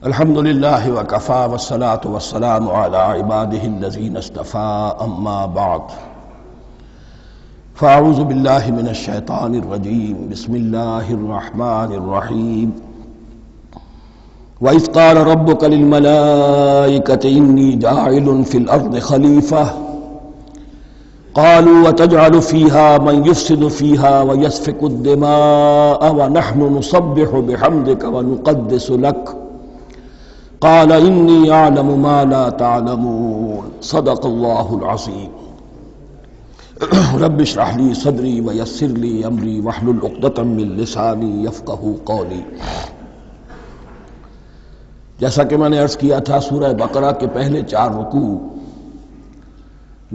الحمد للہ وکفی والصلاة والسلام علی عباده الذین اصطفى اما بعد فاعوذ باللہ من الشیطان الرجیم بسم اللہ الرحمن الرحیم وَإِذْ قَالَ رَبُّكَ لِلْمَلَائِكَةِ إِنِّي جَاعِلٌ فِي الْأَرْضِ خَلِيفَةً قالوا وتجعل فيها من يفسد فيها ويسفك الدماء ونحن نسبح بحمدك ونقدس لك قال إني أعلم ما لا تعلمون صدق الله العظيم رب اشرح لي صدري ويسر لي أمري واحلل عقدة من لساني يفقهوا قولي۔ جیسا کہ میں نے عرض کیا تھا، سورہ بقرہ کے پہلے 4 رکوع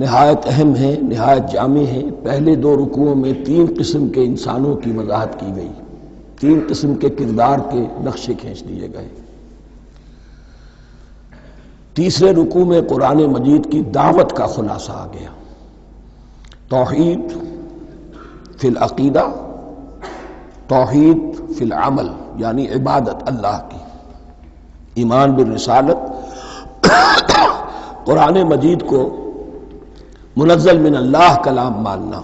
نہایت اہم ہیں، نہایت جامع ہیں۔ پہلے 2 رکوعوں میں 3 قسم کے انسانوں کی وضاحت کی گئی، 3 قسم کے کردار کے نقشے کھینچ دیے گئے۔ تیسرے رکوع میں قرآن مجید کی دعوت کا خلاصہ آ گیا، توحید فی العقیدہ، توحید فی العمل، یعنی عبادت اللہ کی، ایمان بالرسالت، قرآن مجید کو منزل من اللہ کلام ماننا۔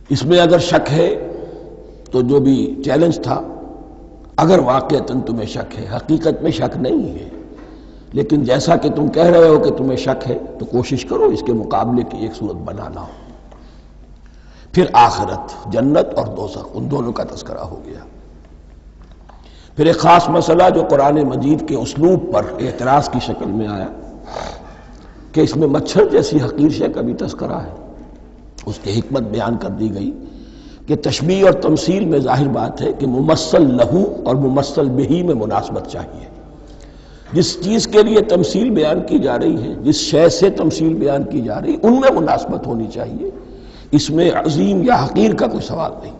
اس میں اگر شک ہے تو جو بھی چیلنج تھا، اگر واقعتاً تمہیں شک ہے، حقیقت میں شک نہیں ہے، لیکن جیسا کہ تم کہہ رہے ہو کہ تمہیں شک ہے تو کوشش کرو اس کے مقابلے کی ایک صورت بنانا ہو۔ پھر آخرت، جنت اور دوزخ، ان دونوں کا تذکرہ ہو گیا۔ پھر ایک خاص مسئلہ جو قرآن مجید کے اسلوب پر اعتراض کی شکل میں آیا کہ اس میں مچھر جیسی حقیر شے کا بھی تذکرہ ہے، اس کی حکمت بیان کر دی گئی کہ تشبیہ اور تمثیل میں ظاہر بات ہے کہ ممثل لہو اور ممثل بہی میں مناسبت چاہیے۔ جس چیز کے لیے تمثیل بیان کی جا رہی ہے، جس شے سے تمثیل بیان کی جا رہی ہے، ان میں مناسبت ہونی چاہیے، اس میں عظیم یا حقیر کا کوئی سوال نہیں۔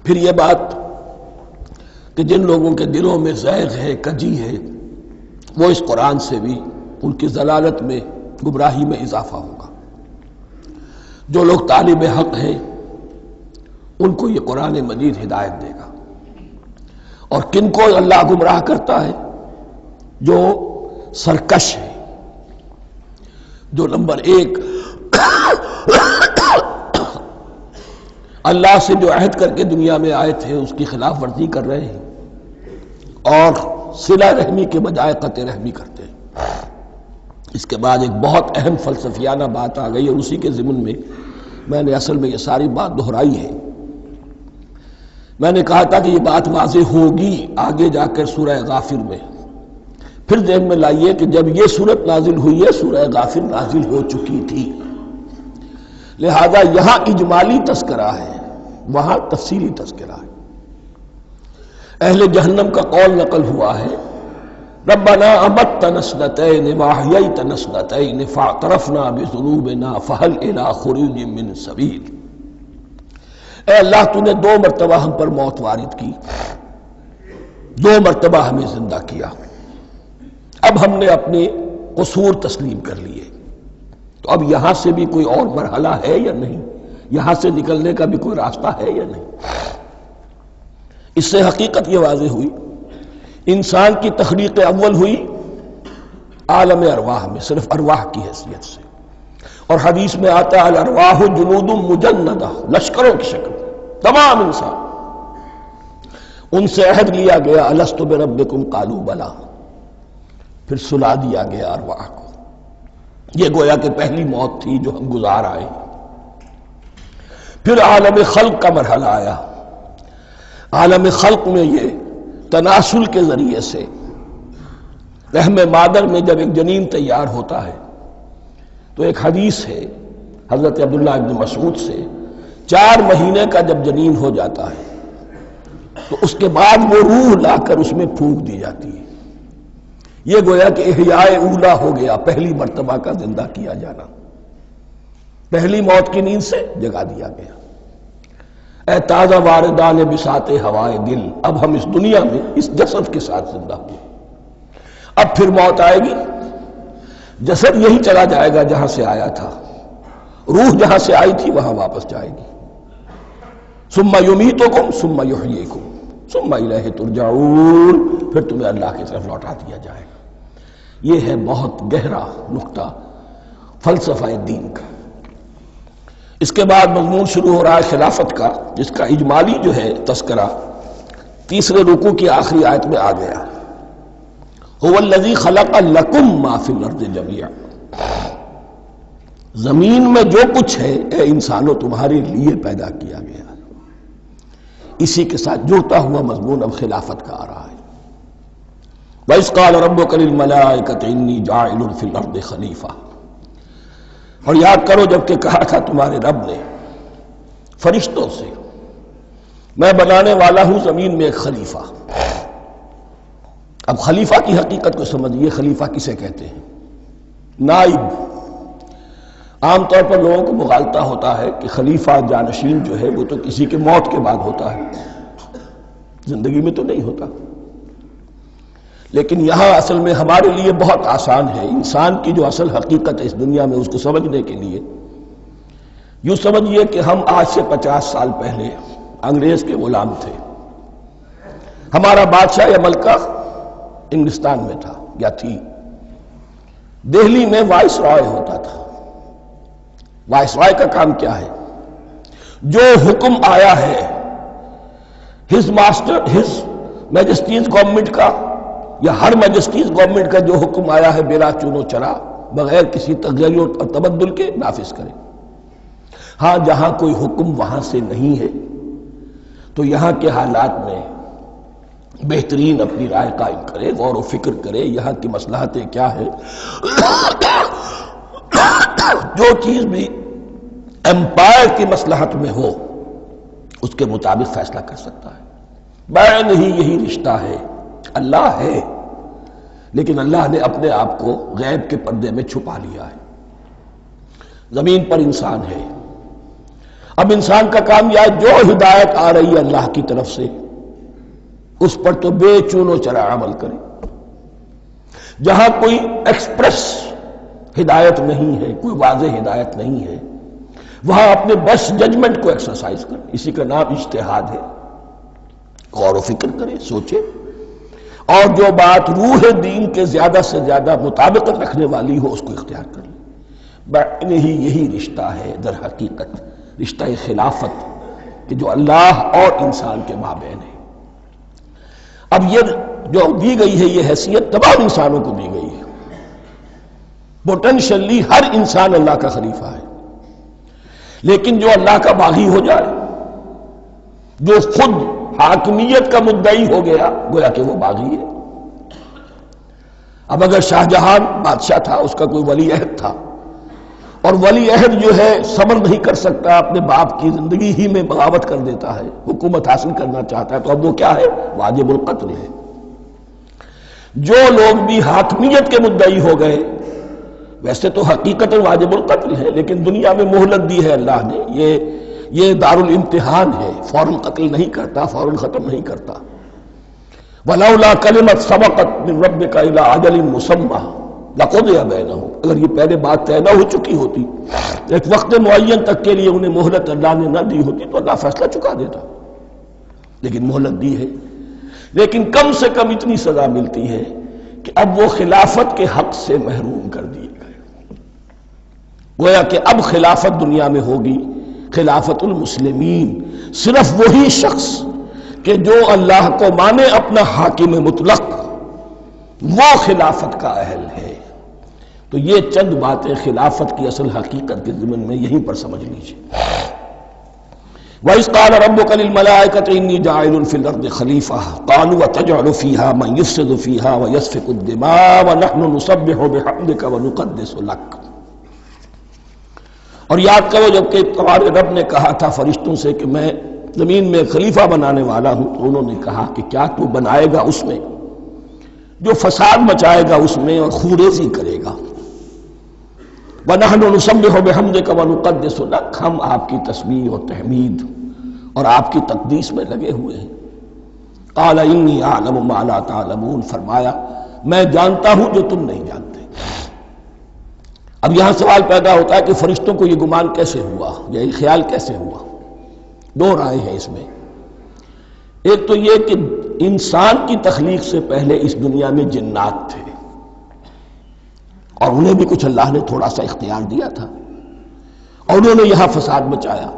پھر یہ بات کہ جن لوگوں کے دلوں میں زیغ ہے، کجی ہے، وہ اس قرآن سے بھی ان کی ضلالت میں، گمراہی میں اضافہ ہوگا۔ جو لوگ طالب حق ہیں ان کو یہ قرآن مجید ہدایت دے گا۔ اور کن کو اللہ گمراہ کرتا ہے؟ جو سرکش ہے، جو نمبر 1 اللہ سے جو عہد کر کے دنیا میں آئے تھے اس کی خلاف ورزی کر رہے ہیں اور صلہ رحمی کے بجائے قطع رحمی کرتے ہیں۔ اس کے بعد ایک بہت اہم فلسفیانہ بات آ گئی، اور اسی کے ضمن میں میں نے اصل میں یہ ساری بات دہرائی ہے۔ میں نے کہا تھا کہ یہ بات واضح ہوگی آگے جا کر سورہ غافر میں۔ پھر ذہن میں لائیے کہ جب یہ صورت نازل ہوئی ہے، سورہ غافر نازل ہو چکی تھی، لہذا یہاں اجمالی تذکرہ ہے، وہاں تفصیلی تذکرہ ہے۔ اہل جہنم کا قول نقل ہوا ہے، ربنا امتنا اثنتین واحییتنا اثنتین فاعترفنا بذنوبنا فہل الی خروج من سبیل۔ اے اللہ، تو نے 2 مرتبہ ہم پر موت وارد کی، 2 مرتبہ ہمیں زندہ کیا، اب ہم نے اپنے قصور تسلیم کر لیے، تو اب یہاں سے بھی کوئی اور مرحلہ ہے یا نہیں؟ یہاں سے نکلنے کا بھی کوئی راستہ ہے یا نہیں؟ اس سے حقیقت یہ واضح ہوئی، انسان کی تخلیق اول ہوئی عالم ارواح میں، صرف ارواح کی حیثیت سے، اور حدیث میں آتا ہے الارواح جنود مجندہ، لشکروں کی شکل، تمام انسان۔ ان سے عہد لیا گیا الست بربکم قالوا بلی، پھر سلا دیا گیا ارواح کو۔ یہ گویا کہ پہلی موت تھی جو ہم گزار آئے۔ پھر عالم خلق کا مرحلہ آیا۔ عالم خلق میں یہ تناسل کے ذریعے سے رحم مادر میں جب ایک جنین تیار ہوتا ہے تو ایک حدیث ہے حضرت عبداللہ ابن مسعود سے، 4 مہینے کا جب جنین ہو جاتا ہے تو اس کے بعد وہ روح لا کر اس میں پھونک دی جاتی ہے۔ یہ گویا کہ احیاء اولا ہو گیا، پہلی مرتبہ کا زندہ کیا جانا، پہلی موت کی نیند سے جگا دیا گیا۔ اے تازہ واردان بساط ہوائے دل، اب ہم اس دنیا میں اس جسد کے ساتھ زندہ ہوئے، اب پھر موت آئے گی، جسد یہی چلا جائے گا جہاں سے آیا تھا، روح جہاں سے آئی تھی وہاں واپس جائے گی. ثم یمیتکم ثم یحییکم ثم الیہ ترجعون، پھر تمہیں اللہ کی طرف لوٹا دیا جائے گا. یہ ہے بہت گہرا نقطہ فلسفہ دین کا. اس کے بعد مضمون شروع ہو رہا ہے خلافت کا، جس کا اجمالی جو ہے تذکرہ تیسرے رکوع کی آخری آیت میں آ گیا. هو الذی خلق لکم ما فی الارض جمیعا، زمین میں جو کچھ ہے اے انسانوں تمہارے لیے پیدا کیا گیا. اسی کے ساتھ جڑتا ہوا مضمون اب خلافت کا آ رہا ہے. وَإِذْ قَالَ رَبُّكَ لِلْمَلَائِكَةِ إِنِّي جَاعِلٌ فِي الْأَرْضِ خَلِيفَةً، اور یاد کرو جب کہ کہا تھا تمہارے رب نے فرشتوں سے میں بنانے والا ہوں زمین میں ایک خلیفہ. اب خلیفہ کی حقیقت کو سمجھیے. خلیفہ کسے کہتے ہیں؟ نائب. عام طور پر لوگوں کو مغالطہ ہوتا ہے کہ خلیفہ جانشین جو ہے وہ تو کسی کے موت کے بعد ہوتا ہے، زندگی میں تو نہیں ہوتا. لیکن یہاں اصل میں ہمارے لیے بہت آسان ہے. انسان کی جو اصل حقیقت ہے اس دنیا میں، اس کو سمجھنے کے لیے یوں سمجھیے کہ ہم آج سے 50 سال پہلے انگریز کے غلام تھے. ہمارا بادشاہ یا ملکہ انگلستان میں تھا یا تھی. دہلی میں وائس رائے ہوتا تھا. وائس رائے کا کام کیا ہے؟ جو حکم آیا ہے ہز میجسٹیز گورنمنٹ کا یا ہر میجسٹیز گورنمنٹ کا جو حکم آیا ہے بلا چون و چرا، بغیر کسی تغیر اور تبدل کے نافذ کرے. ہاں جہاں کوئی حکم وہاں سے نہیں ہے تو یہاں کے حالات میں بہترین اپنی رائے قائم کرے، غور و فکر کرے یہاں کی مصلحتیں کیا ہے. جو چیز بھی امپائر کی مصلحت میں ہو اس کے مطابق فیصلہ کر سکتا ہے. بین ہی یہی رشتہ ہے. اللہ ہے لیکن اللہ نے اپنے آپ کو غیب کے پردے میں چھپا لیا ہے. زمین پر انسان ہے. اب انسان کا کام یہ ہے جو ہدایت آ رہی ہے اللہ کی طرف سے اس پر تو بے چون و چرا عمل کرے. جہاں کوئی ایکسپریس ہدایت نہیں ہے، کوئی واضح ہدایت نہیں ہے، وہاں اپنے بیسٹ ججمنٹ کو ایکسرسائز کرے. اسی کا نام اجتہاد ہے. غور و فکر کرے، سوچے، اور جو بات روح دین کے زیادہ سے زیادہ مطابقت رکھنے والی ہو اس کو اختیار کر لے. بین ہی یہی رشتہ ہے در حقیقت رشتہ خلافت کہ جو اللہ اور انسان کے مابین ہے. اب یہ جو دی گئی ہے یہ حیثیت تمام انسانوں کو دی گئی ہے. پوٹینشلی ہر انسان اللہ کا خلیفہ ہے. لیکن جو اللہ کا باغی ہو جائے، جو خود حاکمیت کا مدعی ہو گیا، گویا کہ وہ باغی ہے. اب اگر شاہ جہان بادشاہ تھا، اس کا کوئی ولی عہد تھا، اور ولی عہد جو ہے صبر نہیں کر سکتا، اپنے باپ کی زندگی ہی میں بغاوت کر دیتا ہے، حکومت حاصل کرنا چاہتا ہے، تو اب وہ کیا ہے؟ واجب القتل ہے. جو لوگ بھی حاکمیت کے مدعی ہو گئے ویسے تو حقیقت واجب القتل ہے، لیکن دنیا میں مہلت دی ہے اللہ نے. یہ دار الامتحان ہے. فوراً قتل نہیں کرتا، فوراً ختم نہیں کرتا. وَلَوْلَا كَلِمَةٌ سَبَقَتْ مِنْ رَبِّكَ إِلَىٰ أَجَلٍ مُّسَمًّى لَقُضِيَ بَيْنَهُمْ. اگر یہ پہلے بات طے نہ ہو چکی ہوتی، ایک وقت معین تک کے لیے انہیں مہلت اللہ نے نہ دی ہوتی تو اللہ فیصلہ چکا دیتا. لیکن مہلت دی ہے. لیکن کم سے کم اتنی سزا ملتی ہے کہ اب وہ خلافت کے حق سے محروم کر دیے گئے. گویا کہ اب خلافت دنیا میں ہوگی خلافت المسلمین. صرف وہی شخص کہ جو اللہ کو مانے اپنا حاکم مطلق، وہ خلافت کا اہل ہے. تو یہ چند باتیں خلافت کی اصل حقیقت کے ضمن میں یہیں پر سمجھ لیجیے. وَإِذْ قَالَ رَبُّكَ لِلْمَلَائِكَةِ إِنِّي جَاعِلٌ فِي الْأَرْضِ خَلِيفَةً قَالُوا أَتَجْعَلُ فِيهَا مَن يُفْسِدُ فِيهَا وَيَسْفِكُ الدِّمَاءَ وَنَحْنُ نُسَبِّحُ بِحَمْدِكَ وَنُقَدِّسُ لَكَ. اور یاد کرو جب کہ تمہارے رب نے کہا تھا فرشتوں سے کہ میں زمین میں خلیفہ بنانے والا ہوں، تو انہوں نے کہا کہ کیا تو بنائے گا اس میں جو فساد مچائے گا اس میں اور خوریزی کرے گا. وَنَحْنُ نُسَبِّحُ بِحَمْدِكَ وَنُقَدِّسُ لَكَ. ہم آپ کی تسبیح اور تحمید اور آپ کی تقدیس میں لگے ہوئے ہیں. قَالَ إِنِّي أَعْلَمُ مَا لَا تَعْلَمُونَ. فرمایا میں جانتا ہوں جو تم نہیں جانتے. اب یہاں سوال پیدا ہوتا ہے کہ فرشتوں کو یہ گمان کیسے ہوا یا یہ خیال کیسے ہوا؟ دو رائے ہیں اس میں۔ ایک تو یہ کہ انسان کی تخلیق سے پہلے اس دنیا میں جنات تھے اور انہیں بھی کچھ اللہ نے تھوڑا سا اختیار دیا تھا اور انہوں نے یہاں فساد مچایا۔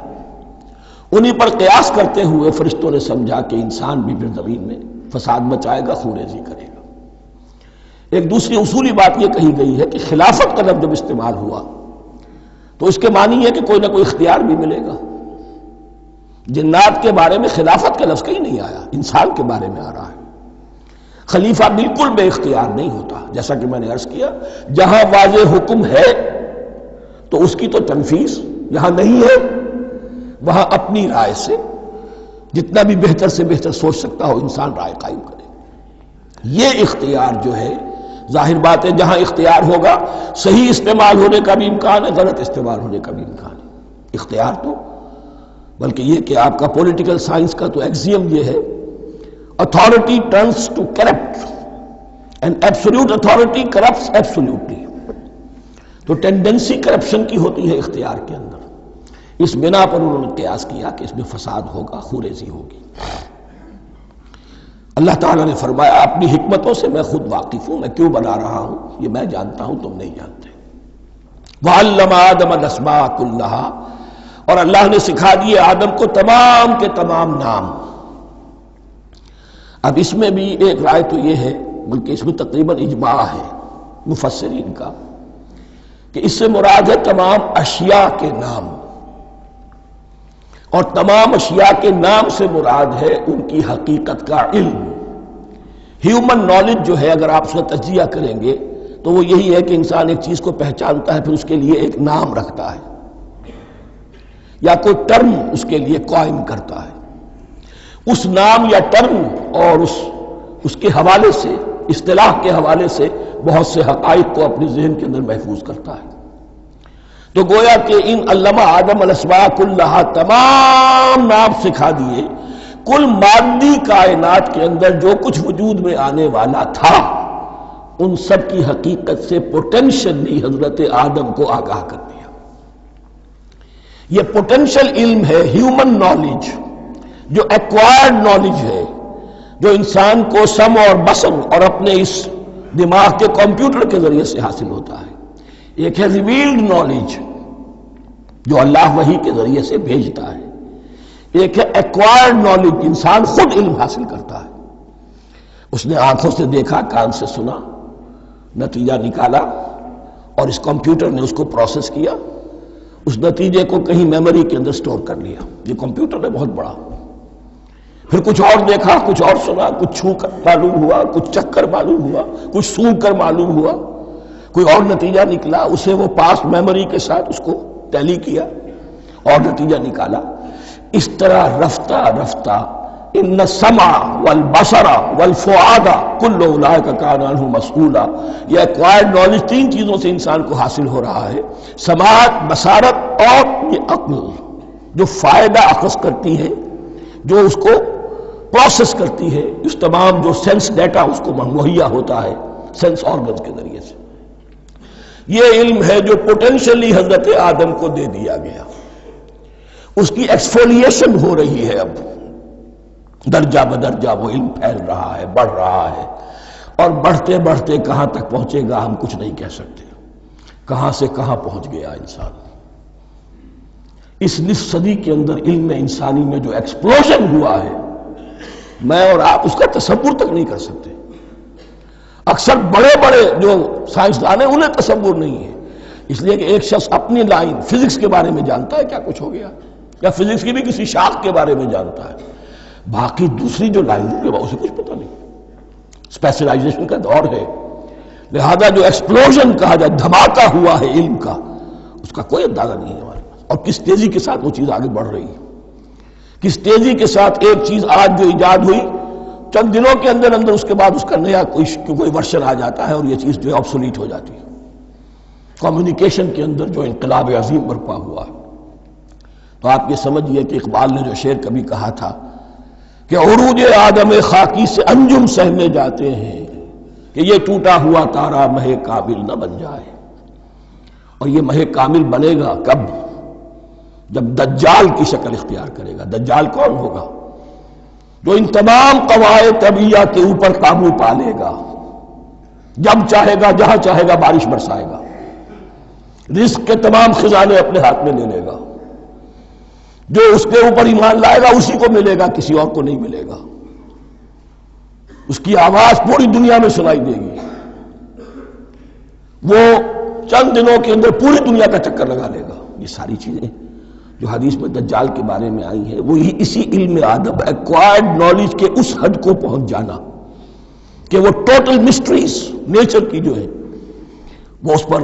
انہی پر قیاس کرتے ہوئے فرشتوں نے سمجھا کہ انسان بھی پھر زمین میں فساد مچائے گا، خونریزی کرے گا۔ ایک دوسری اصولی بات یہ کہی گئی ہے کہ خلافت کا لفظ جب استعمال ہوا تو اس کے معنی ہے کہ کوئی نہ کوئی اختیار بھی ملے گا۔ جنات کے بارے میں خلافت کا لفظ کہیں نہیں آیا، انسان کے بارے میں آ رہا ہے۔ خلیفہ بالکل بے اختیار نہیں ہوتا، جیسا کہ میں نے عرض کیا، جہاں واضح حکم ہے تو اس کی تو تنفیذ، جہاں نہیں ہے وہاں اپنی رائے سے جتنا بھی بہتر سے بہتر سوچ سکتا ہو انسان رائے قائم کرے۔ یہ اختیار جو ہے، ظاہر بات ہے جہاں اختیار ہوگا صحیح استعمال ہونے کا بھی امکان ہے، غلط استعمال ہونے کا بھی امکان ہے۔ اختیار تو بلکہ یہ کہ آپ کا پولیٹیکل سائنس کا تو ایکسیم یہ ہے، authority turns to corrupt and absolute authority corrupts absolutely۔ تو ٹینڈنسی کرپشن کی ہوتی ہے اختیار کے اندر۔ اس بنا پر انہوں نے قیاس کیا کہ اس میں فساد ہوگا، خونریزی ہوگی۔ اللہ تعالیٰ نے فرمایا اپنی حکمتوں سے میں خود واقف ہوں، میں کیوں بنا رہا ہوں یہ میں جانتا ہوں، تم نہیں جانتے۔ وَعَلَّمَ آدَمَ الْأَسْمَاءَ كُلَّهَا، اور اللہ نے سکھا دیے آدم کو تمام کے تمام نام۔ اب اس میں بھی ایک رائے تو یہ ہے، بلکہ اس میں تقریباً اجماع ہے مفسرین کا، کہ اس سے مراد ہے تمام اشیاء کے نام، اور تمام اشیاء کے نام سے مراد ہے ان کی حقیقت کا علم۔ ہیومن نالج جو ہے، اگر آپ اس کا تجزیہ کریں گے تو وہ یہی ہے کہ انسان ایک چیز کو پہچانتا ہے، پھر اس کے لیے ایک نام رکھتا ہے یا کوئی ٹرم اس کے لیے قائم کرتا ہے۔ اس نام یا ٹرم اور اس کے حوالے سے، اصطلاح کے حوالے سے بہت سے حقائق کو اپنے ذہن کے اندر محفوظ کرتا ہے۔ تو گویا کہ ان علمہ آدم الاسماء کلہا، تمام نام سکھا دیے کل مادی کائنات کے اندر جو کچھ وجود میں آنے والا تھا، ان سب کی حقیقت سے پوٹینشلی حضرت آدم کو آگاہ کر دیا۔ یہ پوٹینشل علم ہے، ہیومن نالج، جو ایکوائرڈ نالج ہے، جو انسان کو سم اور بسم اور اپنے اس دماغ کے کمپیوٹر کے ذریعے سے حاصل ہوتا ہے۔ ایک ہے ریویلڈ نالج جو اللہ وحی کے ذریعے سے بھیجتا ہے، ایک ہے ایکوائرڈ نالج، انسان خود علم حاصل کرتا ہے۔ اس نے آنکھوں سے دیکھا، کان سے سنا، نتیجہ نکالا، اور اس کمپیوٹر نے اس کو پروسیس کیا، اس نتیجے کو کہیں میموری کے اندر سٹور کر لیا۔ یہ کمپیوٹر ہے بہت بڑا۔ پھر کچھ اور دیکھا، کچھ اور سنا، کچھ چھو کر معلوم ہوا، کچھ چکھ کر معلوم ہوا، کچھ سونگھ کر معلوم ہوا، کوئی اور نتیجہ نکلا، اسے وہ پاس میموری کے ساتھ اس کو ٹیلی کیا اور نتیجہ نکالا۔ اس طرح رفتہ رفتہ ان السمع والبصر والفؤاد کل اولئک کان عنہ مسئولا، یہ ایکوائرڈ نالج تین چیزوں سے انسان کو حاصل ہو رہا ہے، سماعت، بصارت اور یہ عقل، جو فائدہ اخذ کرتی ہے، جو اس کو پروسیس کرتی ہے، اس تمام جو سینس ڈیٹا اس کو مہیا ہوتا ہے سینس آرگنز کے ذریعے سے۔ یہ علم ہے جو پوٹینشلی حضرت آدم کو دے دیا گیا۔ اس کی ایکسفولیشن ہو رہی ہے، اب درجہ بدرجہ وہ علم پھیل رہا ہے، بڑھ رہا ہے، اور بڑھتے بڑھتے کہاں تک پہنچے گا ہم کچھ نہیں کہہ سکتے۔ کہاں سے کہاں پہنچ گیا انسان۔ اس نصف صدی کے اندر علم انسانی میں جو ایکسپلوژن ہوا ہے، میں اور آپ اس کا تصور تک نہیں کر سکتے۔ اکثر بڑے بڑے جو سائنسدان ہیں انہیں تصور نہیں ہے، اس لیے کہ ایک شخص اپنی لائن فزکس کے بارے میں جانتا ہے کیا کچھ ہو گیا، یا فزکس کی بھی کسی شاخ کے بارے میں جانتا ہے، باقی دوسری جو لائن ہے اسے کچھ پتہ نہیں۔ اسپیشلائزیشن کا دور ہے، لہذا جو ایکسپلوژن کہا جائے، دھماکہ ہوا ہے علم کا، اس کا کوئی اندازہ نہیں ہے ہمارے پاس، اور کس تیزی کے ساتھ وہ چیز آگے بڑھ رہی ہے، کس تیزی کے ساتھ ایک چیز آج جو ایجاد ہوئی چند دنوں کے اندر اندر اس کے بعد اس کا نیا کوئی ورشن آ جاتا ہے اور یہ چیز جو ہے آبسولیٹ ہو جاتی ہے۔ کمیونیکیشن کے اندر جو انقلاب عظیم برپا ہوا، تو آپ یہ سمجھئے کہ اقبال نے جو شعر کبھی کہا تھا کہ عروج آدم خاکی سے انجم سہنے جاتے ہیں، کہ یہ ٹوٹا ہوا تارا مہ کابل نہ بن جائے۔ اور یہ مہ کامل بنے گا کب؟ جب دجال کی شکل اختیار کرے گا۔ دجال کون ہوگا؟ جو ان تمام قواعد طبیعہ کے اوپر قابو پا لے گا، جب چاہے گا جہاں چاہے گا بارش برسائے گا، رزق کے تمام خزانے اپنے ہاتھ میں لے لے گا، جو اس کے اوپر ایمان لائے گا اسی کو ملے گا، کسی اور کو نہیں ملے گا، اس کی آواز پوری دنیا میں سنائی دے گی، وہ چند دنوں کے اندر پوری دنیا کا چکر لگا لے گا۔ یہ ساری چیزیں جو حدیث میں دجال کے بارے میں آئی ہیں وہ اسی علم آدم ایکوائرڈ نالج کے اس حد کو پہنچ جانا کہ وہ ٹوٹل مسٹریز نیچر کی جو ہے وہ اس پر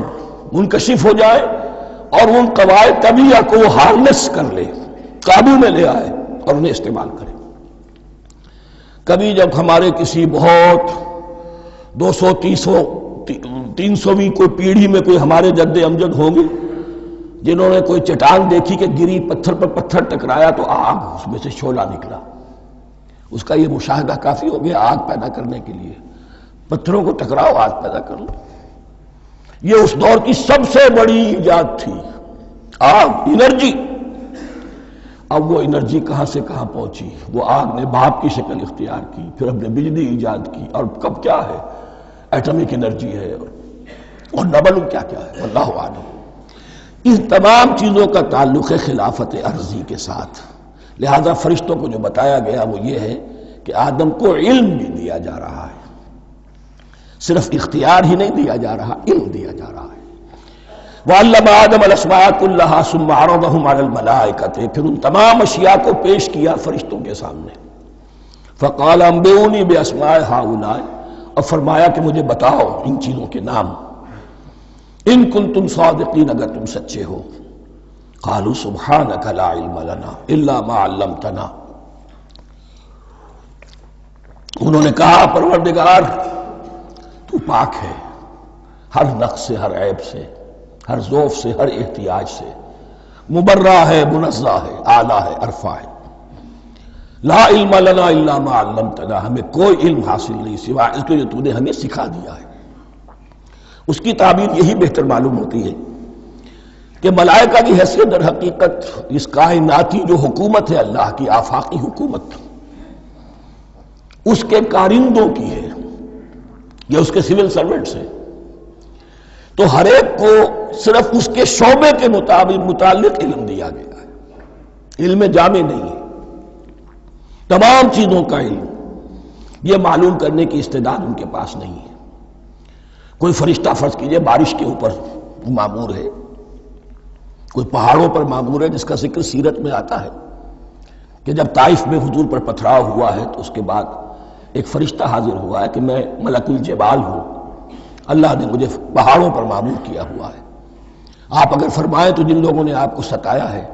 منکشف ہو جائے اور ان قواعد طبیعہ کو وہ ہارنس کر لے، قابو میں لے آئے اور انہیں استعمال کرے۔ کبھی جب ہمارے کسی بہت 200-300ویں کوئی پیڑھی میں کوئی ہمارے جد امجد ہوں گے جنہوں نے کوئی چٹان دیکھی کہ گری، پتھر پر پتھر ٹکرایا تو آگ اس میں سے شعلہ نکلا، اس کا یہ مشاہدہ کافی ہو گیا آگ پیدا کرنے کے لیے۔ پتھروں کو ٹکراؤ آگ پیدا کر لو۔ یہ اس دور کی سب سے بڑی ایجاد تھی، آگ، انرجی۔ اب وہ انرجی کہاں سے کہاں پہنچی؟ وہ آگ نے بھاپ کی شکل اختیار کی، پھر ہم نے بجلی ایجاد کی، اور کب کیا ہے؟ ایٹمک انرجی ہے، اور نبل کیا کیا ہے، اللہ اعلم۔ ان تمام چیزوں کا تعلق ہے خلافت ارضی کے ساتھ۔ لہذا فرشتوں کو جو بتایا گیا وہ یہ ہے کہ آدم کو علم بھی دیا جا رہا ہے، صرف اختیار ہی نہیں دیا جا رہا، علم دیا جا رہا ہے۔ وَعَلَّمَ آدَمَ الْأَسْمَاءَ كُلَّهَا ثُمَّ عَرَضَهُمْ عَلَى الْمَلَائِكَةِ، پھر ان تمام اشیاء کو پیش کیا فرشتوں کے سامنے۔ فَقَالَ أَنبِئُونِي بِأَسْمَاءِ هَؤُلَاءِ، اور فرمایا کہ مجھے بتاؤ ان چیزوں کے نام، ان کنتم صادقین، اگر تم سچے ہو۔ قالوا سبحانک لا علم لنا الا ما علمتنا، انہوں نے کہا پروردگار تو پاک ہے ہر نقص سے، ہر عیب سے، ہر ضعف سے، ہر احتیاج سے، مبرہ ہے، منزہ ہے، اعلیٰ ہے، ارفع ہے۔ لا علم لنا الا ما علمتنا، ہمیں کوئی علم حاصل نہیں سوائے اس کے جو تو نے ہمیں سکھا دیا ہے۔ اس کی تعبیر یہی بہتر معلوم ہوتی ہے کہ ملائکہ کی حیثیت در حقیقت اس کائناتی جو حکومت ہے اللہ کی، آفاقی حکومت، اس کے کارندوں کی ہے، یا اس کے سول سرونٹس ہیں، تو ہر ایک کو صرف اس کے شعبے کے متعلق علم دیا گیا ہے، علم جامع نہیں ہے، تمام چیزوں کا علم یہ معلوم کرنے کی استعداد ان کے پاس نہیں ہے۔ کوئی فرشتہ فرض کیجئے بارش کے اوپر مامور ہے، کوئی پہاڑوں پر مامور ہے، جس کا ذکر سیرت میں آتا ہے کہ جب طائف میں حضور پر پتھراؤ ہوا ہے تو اس کے بعد ایک فرشتہ حاضر ہوا ہے کہ میں ملک الجبال ہوں، اللہ نے مجھے پہاڑوں پر مامور کیا ہوا ہے، آپ اگر فرمائیں تو جن لوگوں نے آپ کو ستایا ہے،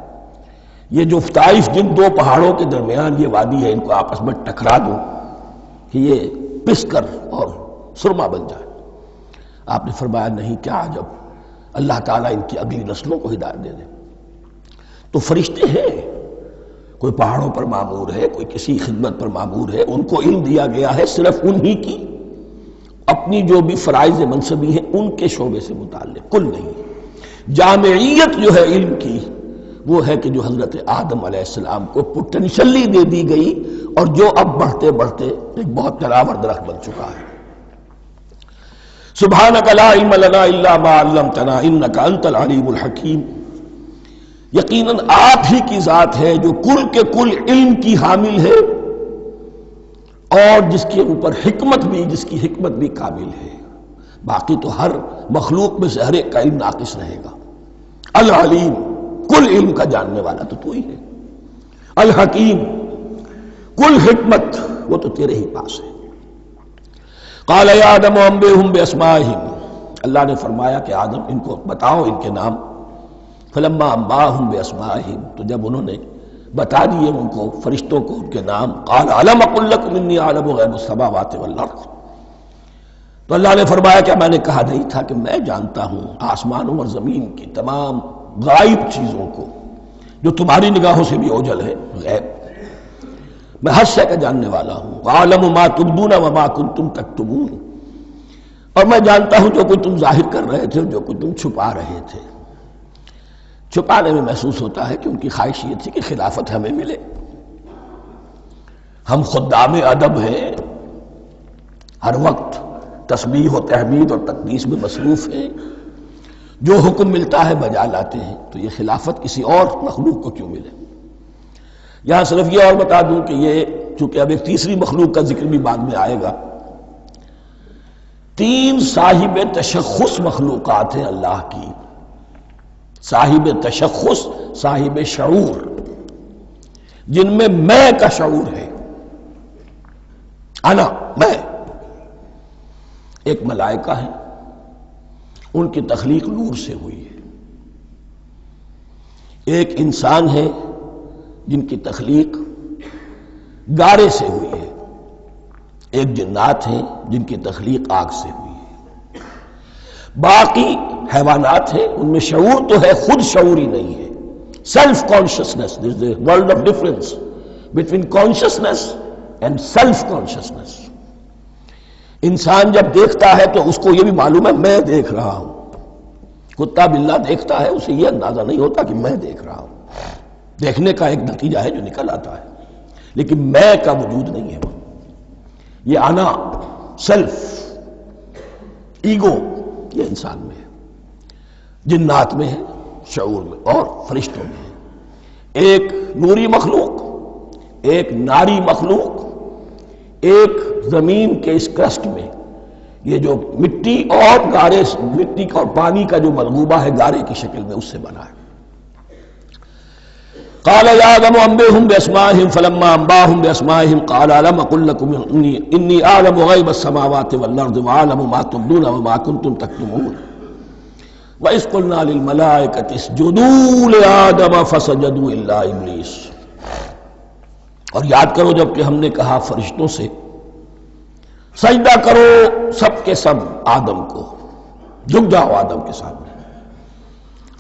یہ جو طائف جن دو پہاڑوں کے درمیان یہ وادی ہے، ان کو آپس میں ٹکرا دو کہ یہ پس کر اور سرما بن جائے۔ آپ نے فرمایا نہیں، کیا عجب، اللہ تعالیٰ ان کی اگلی نسلوں کو ہدایت دے دے۔ تو فرشتے ہیں، کوئی پہاڑوں پر مامور ہے، کوئی کسی خدمت پر مامور ہے، ان کو علم دیا گیا ہے صرف انہی کی اپنی جو بھی فرائض منصبی ہیں ان کے شعبے سے متعلق، کل نہیں۔ جامعیت جو ہے علم کی وہ ہے کہ جو حضرت آدم علیہ السلام کو پوٹینشلی دے دی گئی، اور جو اب بڑھتے بڑھتے ایک بہت تراور درخت بن چکا ہے۔ سبحانک لا علم لنا الا ما علمتنا انک انت العلیم الحکیم، یقیناً آپ ہی کی ذات ہے جو کل کے کل علم کی حامل ہے، اور جس کے اوپر حکمت بھی، جس کی حکمت بھی کامل ہے۔ باقی تو ہر مخلوق میں سے ہر ایک کا علم ناقص رہے گا۔ العلیم، کل علم کا جاننے والا تو ہی ہے۔ الحکیم، کل حکمت وہ تو تیرے ہی پاس ہے۔ قال یا آدم انبئہم باسمائہم، اللہ نے فرمایا کہ آدم ان کو بتاؤ ان کے نام۔ فلما انباہم باسمائہم، تو جب انہوں نے بتا دیے ان کو، فرشتوں کو، ان کے نام، قال الم اقل لکم انی اعلم غیب السماوات والارض، تو اللہ نے فرمایا کہ میں نے کہا نہیں تھا کہ میں جانتا ہوں آسمانوں اور زمین کی تمام غائب چیزوں کو جو تمہاری نگاہوں سے بھی اوجھل ہے، غیب، میں ہر شے کا جاننے والا ہوں۔ وَأَعْلَمُ مَا تُبْدُونَ وَمَا كُنْتُمْ تَكْتُمُونَ، اور میں جانتا ہوں جو کچھ تم ظاہر کر رہے تھے اور جو کچھ تم چھپا رہے تھے۔ چھپانے میں محسوس ہوتا ہے کہ ان کی خواہش یہ تھی کہ خلافت ہمیں ملے. ہم خدام ادب ہیں، ہر وقت تسبیح و تحمید اور تقدیس میں مصروف ہیں، جو حکم ملتا ہے بجا لاتے ہیں، تو یہ خلافت کسی اور مخلوق کو کیوں ملے؟ یہاں صرف یہ اور بتا دوں کہ یہ چونکہ اب ایک تیسری مخلوق کا ذکر بھی بعد میں آئے گا، 3 صاحب تشخص مخلوقات ہیں اللہ کی، صاحب تشخص، صاحب شعور، جن میں میں کا شعور ہے، انا، میں. ایک ملائکہ ہے، ان کی تخلیق نور سے ہوئی ہے. ایک انسان ہے جن کی تخلیق گارے سے ہوئی ہے. ایک جنات ہیں جن کی تخلیق آگ سے ہوئی ہے. باقی حیوانات ہیں، ان میں شعور تو ہے، خود شعور ہی نہیں ہے. Self consciousness, there is a world of difference between consciousness and self consciousness. انسان جب دیکھتا ہے تو اس کو یہ بھی معلوم ہے میں دیکھ رہا ہوں. کتا بلہ دیکھتا ہے، اسے یہ اندازہ نہیں ہوتا کہ میں دیکھ رہا ہوں. دیکھنے کا ایک نتیجہ ہے جو نکل آتا ہے، لیکن میں کا وجود نہیں ہے. یہ انا، سیلف، ایگو، یہ انسان میں ہے، جنات میں ہے، شعور میں، اور فرشتوں میں ہے. ایک نوری مخلوق، ایک ناری مخلوق، ایک زمین کے اس کرسٹ میں، یہ جو مٹی اور گارے، مٹی اور پانی کا جو ملغوبہ ہے گارے کی شکل میں، اس سے بنا ہے. قال يا آدم انبئهم بأسمائهم فلما انبأهم بأسمائهم قال ألم أقل لكم إني أعلم غيب السماوات والأرض وأعلم ما تبدون وما كنتم تكتمون وإذ قلنا للملائكة اسجدوا لآدم فسجدوا إلا إبليس. اور یاد کرو جب کہ ہم نے کہا فرشتوں سے سجدہ کرو سب کے سب آدم کو، جھک جاؤ آدم کے سامنے.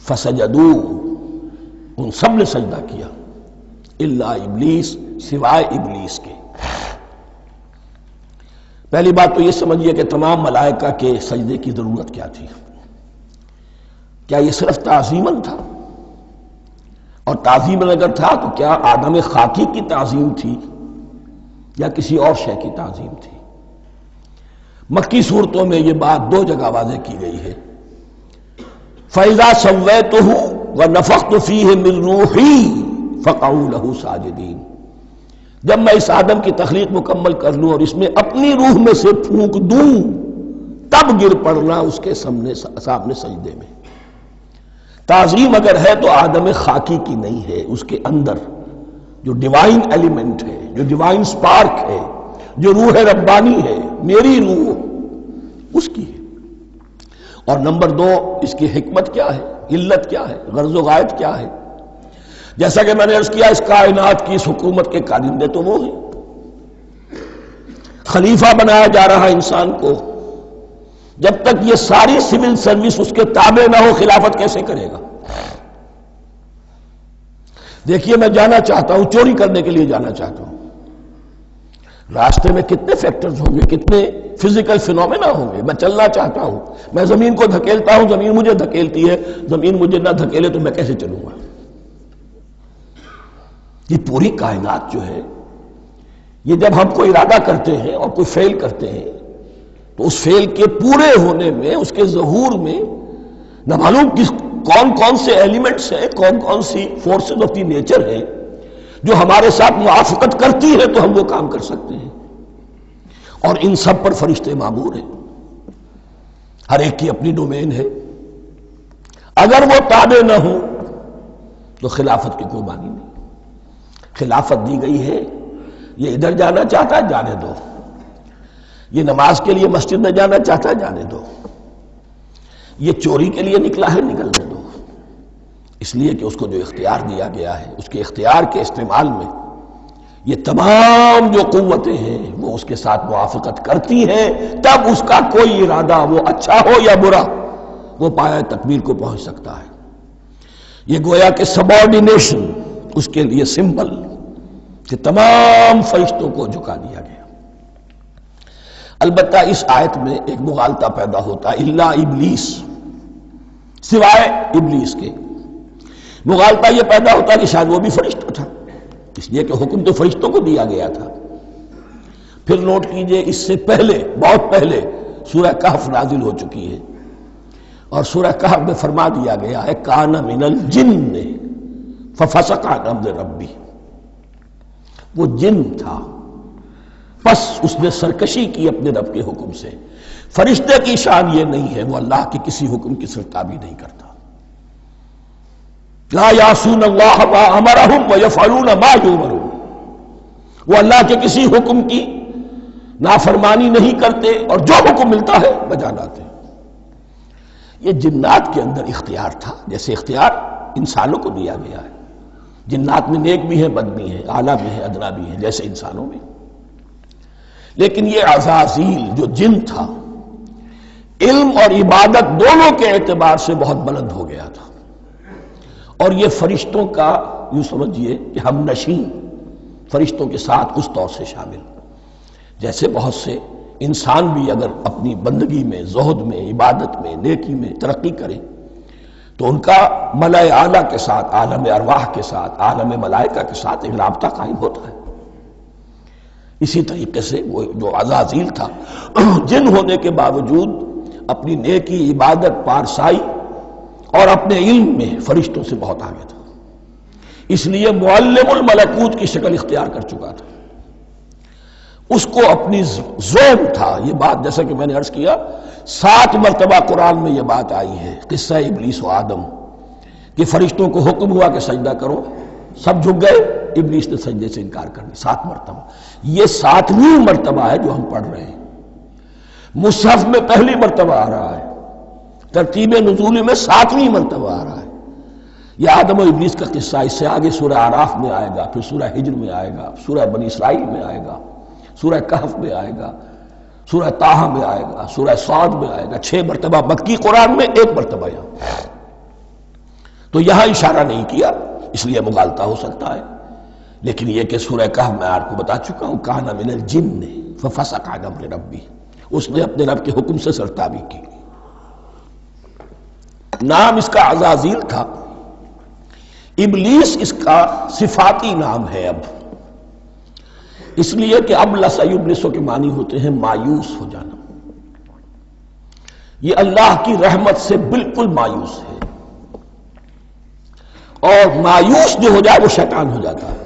فسجدوا، ان سب نے سجدہ کیا، الا ابلیس، سوائے ابلیس کے. پہلی بات تو یہ سمجھیے کہ تمام ملائکہ کے سجدے کی ضرورت کیا تھی؟ کیا یہ صرف تعظیماً تھا؟ اور تعظیماً اگر تھا تو کیا آدم خاکی کی تعظیم تھی یا کسی اور شے کی تعظیم تھی؟ مکی صورتوں میں یہ بات 2 جگہ واضح کی گئی ہے. فَإِذَا سَوَّيْتُهُ وَنَفَخْتُ فِيهِ مِن رُوحِي فَقَعُوا لَهُ سَاجِدِينَ. جب میں اس آدم کی تخلیق مکمل کر لوں اور اس میں اپنی روح میں سے پھونک دوں، تب گر پڑنا اس کے سامنے سجدے میں. تعظیم اگر ہے تو آدم خاکی کی نہیں ہے، اس کے اندر جو ڈیوائن ایلیمنٹ ہے، جو ڈیوائن سپارک ہے، جو روح ربانی ہے، میری روح، اس کی ہے. اور نمبر 2، اس کی حکمت کیا ہے، علت کیا ہے، غرض و غایت کیا ہے؟ جیسا کہ میں نے عرض کیا، اس کائنات کی اس حکومت کے کارندے تو وہ ہیں. خلیفہ بنایا جا رہا انسان کو، جب تک یہ ساری سول سروس اس کے تابع نہ ہو خلافت کیسے کرے گا؟ دیکھیے میں جانا چاہتا ہوں، چوری کرنے کے لیے جانا چاہتا ہوں، راستے میں کتنے فیکٹرز ہوں گے، کتنے فزیکل فینومینا ہوں گے. میں چلنا چاہتا ہوں، میں زمین کو دھکیلتا ہوں، زمین مجھے دھکیلتی ہے، زمین مجھے نہ دھکیلے تو میں کیسے چلوں گا؟ یہ پوری کائنات جو ہے، یہ جب ہم کوئی ارادہ کرتے ہیں اور کوئی فیل کرتے ہیں تو اس فیل کے پورے ہونے میں، اس کے ظہور میں نہ معلوم کون کون سے ایلیمنٹس ہیں، کون کون سی فورسز آف دی نیچر ہیں جو ہمارے ساتھ موافقت کرتی ہے تو ہم وہ کام کر سکتے ہیں. اور ان سب پر فرشتے مامور ہیں، ہر ایک کی اپنی ڈومین ہے. اگر وہ تابع نہ ہوں تو خلافت کی کوئی معنی نہیں. خلافت دی گئی ہے، یہ ادھر جانا چاہتا ہے جانے دو، یہ نماز کے لیے مسجد میں جانا چاہتا ہے جانے دو، یہ چوری کے لیے نکلا ہے نکلنے دو. اس لیے کہ اس کو جو اختیار دیا گیا ہے، اس کے اختیار کے استعمال میں یہ تمام جو قوتیں ہیں وہ اس کے ساتھ موافقت کرتی ہیں، تب اس کا کوئی ارادہ، وہ اچھا ہو یا برا، وہ پایہ تکمیل کو پہنچ سکتا ہے. یہ گویا کہ سبارڈینیشن اس کے لیے سمبل کہ تمام فرشتوں کو جھکا دیا گیا. البتہ اس آیت میں ایک مغالطہ پیدا ہوتا ہے، الا ابلیس، سوائے ابلیس کے. مغالطہ یہ پیدا ہوتا کہ شاید وہ بھی فرشتہ تھا، اس لیے کہ حکم تو فرشتوں کو دیا گیا تھا۔ پھر نوٹ کیجئے اس سے پہلے، بہت پہلے سورہ کہف نازل ہو چکی ہے، اور سورہ کہف میں فرما دیا گیا ہے کان من الجن ففسق عن امر ربی، وہ جن تھا پس اس نے سرکشی کی اپنے رب کے حکم سے۔ فرشتے کی شان یہ نہیں ہے، وہ اللہ کے کسی حکم کی سرتابی نہیں کرتا۔ لا یعصون اللہ ما امرہم ویفعلون ما یؤمرون، وہ اللہ کے کسی حکم کی نافرمانی نہیں کرتے اور جو حکم ملتا ہے بجا لاتے ہیں۔ یہ جنات کے اندر اختیار تھا، جیسے اختیار انسانوں کو دیا گیا ہے۔ جنات میں نیک بھی ہیں، بد بھی ہیں، اعلیٰ بھی ہیں، ادنا بھی ہیں، جیسے انسانوں میں۔ لیکن یہ عزازیل جو جن تھا، علم اور عبادت دونوں کے اعتبار سے بہت بلند ہو گیا تھا، اور یہ فرشتوں کا یوں سمجھیے کہ ہم نشین، فرشتوں کے ساتھ اس طور سے شامل، جیسے بہت سے انسان بھی اگر اپنی بندگی میں، زہد میں، عبادت میں، نیکی میں ترقی کریں تو ان کا ملائے اعلیٰ کے ساتھ، عالم ارواح کے ساتھ، عالم ملائکہ کے ساتھ ایک رابطہ قائم ہوتا ہے۔ اسی طریقے سے وہ جو عزازیل تھا جن ہونے کے باوجود اپنی نیکی، عبادت، پارسائی اور اپنے علم میں فرشتوں سے بہت آگے تھا، اس لیے معلم الملکوت کی شکل اختیار کر چکا تھا۔ اس کو اپنی زوم تھا، یہ بات جیسا کہ میں نے عرض کیا 7 مرتبہ قرآن میں یہ بات آئی ہے، قصہ ابلیس و آدم، کہ فرشتوں کو حکم ہوا کہ سجدہ کرو، سب جھک گئے، ابلیس نے سجدے سے انکار کر دی 7 مرتبہ۔ یہ 7ویں مرتبہ ہے جو ہم پڑھ رہے ہیں، مصحف میں پہلی مرتبہ آ رہا ہے، ترتیب نزول میں 7ویں مرتبہ آ رہا ہے۔ یہ آدم و ابلیس کا قصہ اس سے آگے سورہ اعراف میں آئے گا، پھر سورہ ہجر میں آئے گا، سورہ بنی اسرائیل میں آئے گا، سورہ کہف میں آئے گا، سورہ طٰہٰ میں آئے گا، سورہ صاد میں آئے گا، 6 مرتبہ مکی قرآن میں، 1 مرتبہ یہاں۔ تو یہاں اشارہ نہیں کیا، اس لیے مغالطہ ہو سکتا ہے، لیکن یہ کہ سورہ کہف میں آپ کو بتا چکا ہوں کان من الجن ففسق عن امر ربی، اس نے اپنے رب کے حکم سے سرتابی کی۔ نام اس کا عزازیل تھا، ابلیس اس کا صفاتی نام ہے اب، اس لیے کہ ابلس یبلسو کے معنی ہوتے ہیں مایوس ہو جانا۔ یہ اللہ کی رحمت سے بالکل مایوس ہے، اور مایوس جو ہو جائے وہ شیطان ہو جاتا ہے۔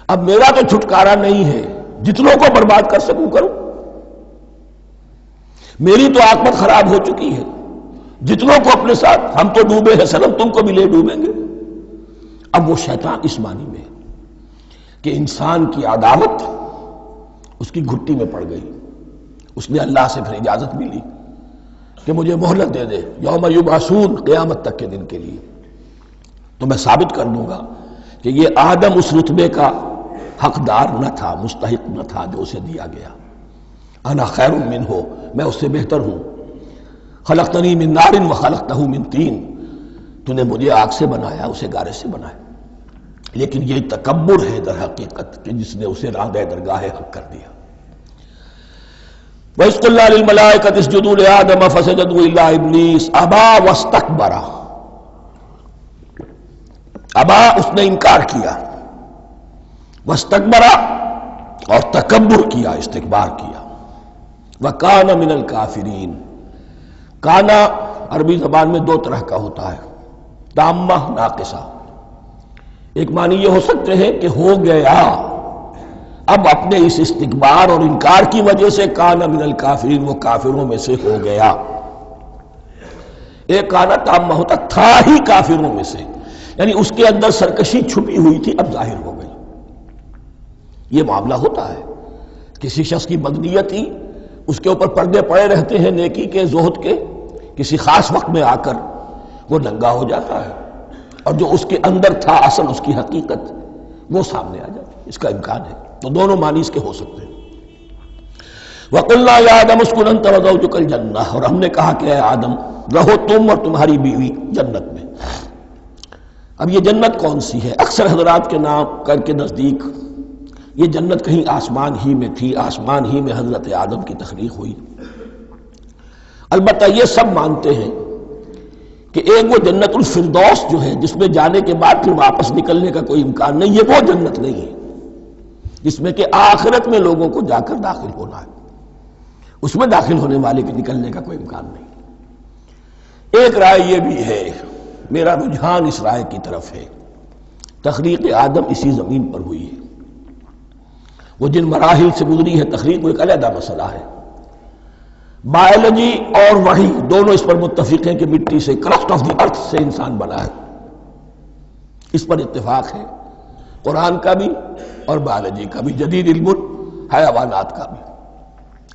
اب میرا تو چھٹکارا نہیں ہے، جتنوں کو برباد کر سکوں کروں، میری تو عاقبت خراب ہو چکی ہے، جتنوں کو اپنے ساتھ، ہم تو ڈوبے ہیں سنم، تم کو بھی لے ڈوبیں گے۔ اب وہ شیطان اس معنی میں کہ انسان کی عداوت اس کی گھٹی میں پڑ گئی، اس نے اللہ سے پھر اجازت بھی لی کہ مجھے مہلت دے دے، یوم یبعثون، قیامت تک کے دن کے لیے، تو میں ثابت کر دوں گا کہ یہ آدم اس رتبے کا حقدار نہ تھا، مستحق نہ تھا جو اسے دیا گیا۔ انا خیر منہ، میں اس سے بہتر ہوں۔ خلقتنی من نار وخلقتہ من طین، تو نے مجھے آگ سے بنایا، اسے گارے سے بنایا۔ لیکن یہ تکبر ہے در حقیقت کہ جس نے اسے راندہ درگاہ حق کر دیا۔ وَإِذْ قُلْنَا لِلْمَلَائِكَةِ اسْجُدُوا لِآدَمَ فَسَجَدُوا إِلَّا إِبْلِيسَ أَبَىٰ وَاسْتَكْبَرَ، ابا اس نے انکار کیا، واستکبر اور تکبر کیا، استکبار کیا، وَكَانَ مِنَ الْكَافِرِينَ۔ کانا عربی زبان میں 2 طرح کا ہوتا ہے، تامہ، ناقصہ۔ ایک معنی یہ ہو سکتے ہیں کہ ہو گیا، اب اپنے اس استکبار اور انکار کی وجہ سے کانا من الکافرین، وہ کافروں میں سے ہو گیا۔ ایک کانا تامہ ہوتا تھا ہی کافروں میں سے، یعنی اس کے اندر سرکشی چھپی ہوئی تھی، اب ظاہر ہو گئی۔ یہ معاملہ ہوتا ہے، کسی شخص کی بدنیتی اس کے اوپر پردے پڑے رہتے ہیں نیکی کے، زہد کے، کسی خاص وقت میں آ کر وہ ننگا ہو جاتا ہے، اور جو اس کے اندر تھا اصل، اس کی حقیقت، وہ سامنے آ جاتی ہے۔ اس کا امکان ہے، تو دونوں معنی اس کے ہو سکتے ہیں۔ وَقُلْنَا يَا آدَمُ اسْكُنْ أَنْتَ وَزَوْجُكَ الْجَنَّةَ، اور ہم نے کہا کہ اے آدم رہو تم اور تمہاری بیوی جنت میں۔ اب یہ جنت کون سی ہے؟ اکثر حضرات کے نام کر کے نزدیک یہ جنت کہیں آسمان ہی میں تھی، آسمان ہی میں حضرت آدم کی تخلیق ہوئی۔ البتہ یہ سب مانتے ہیں کہ ایک وہ جنت الفردوس جو ہے جس میں جانے کے بعد پھر واپس نکلنے کا کوئی امکان نہیں، یہ وہ جنت نہیں ہے جس میں کہ آخرت میں لوگوں کو جا کر داخل ہونا ہے، اس میں داخل ہونے والے کے نکلنے کا کوئی امکان نہیں۔ ایک رائے یہ بھی ہے، میرا رجحان اس رائے کی طرف ہے، تخلیق آدم اسی زمین پر ہوئی ہے، وہ جن مراحل سے گزری ہے تخلیق وہ ایک علیحدہ مسئلہ ہے۔ بایولوجی اور وحی دونوں اس پر متفق ہیں کہ مٹی سے، کرسٹ آف دی ارتھ سے انسان بنا ہے، اس پر اتفاق ہے، قرآن کا بھی اور بایولوجی کا بھی، جدید علم الحیوانات کا بھی،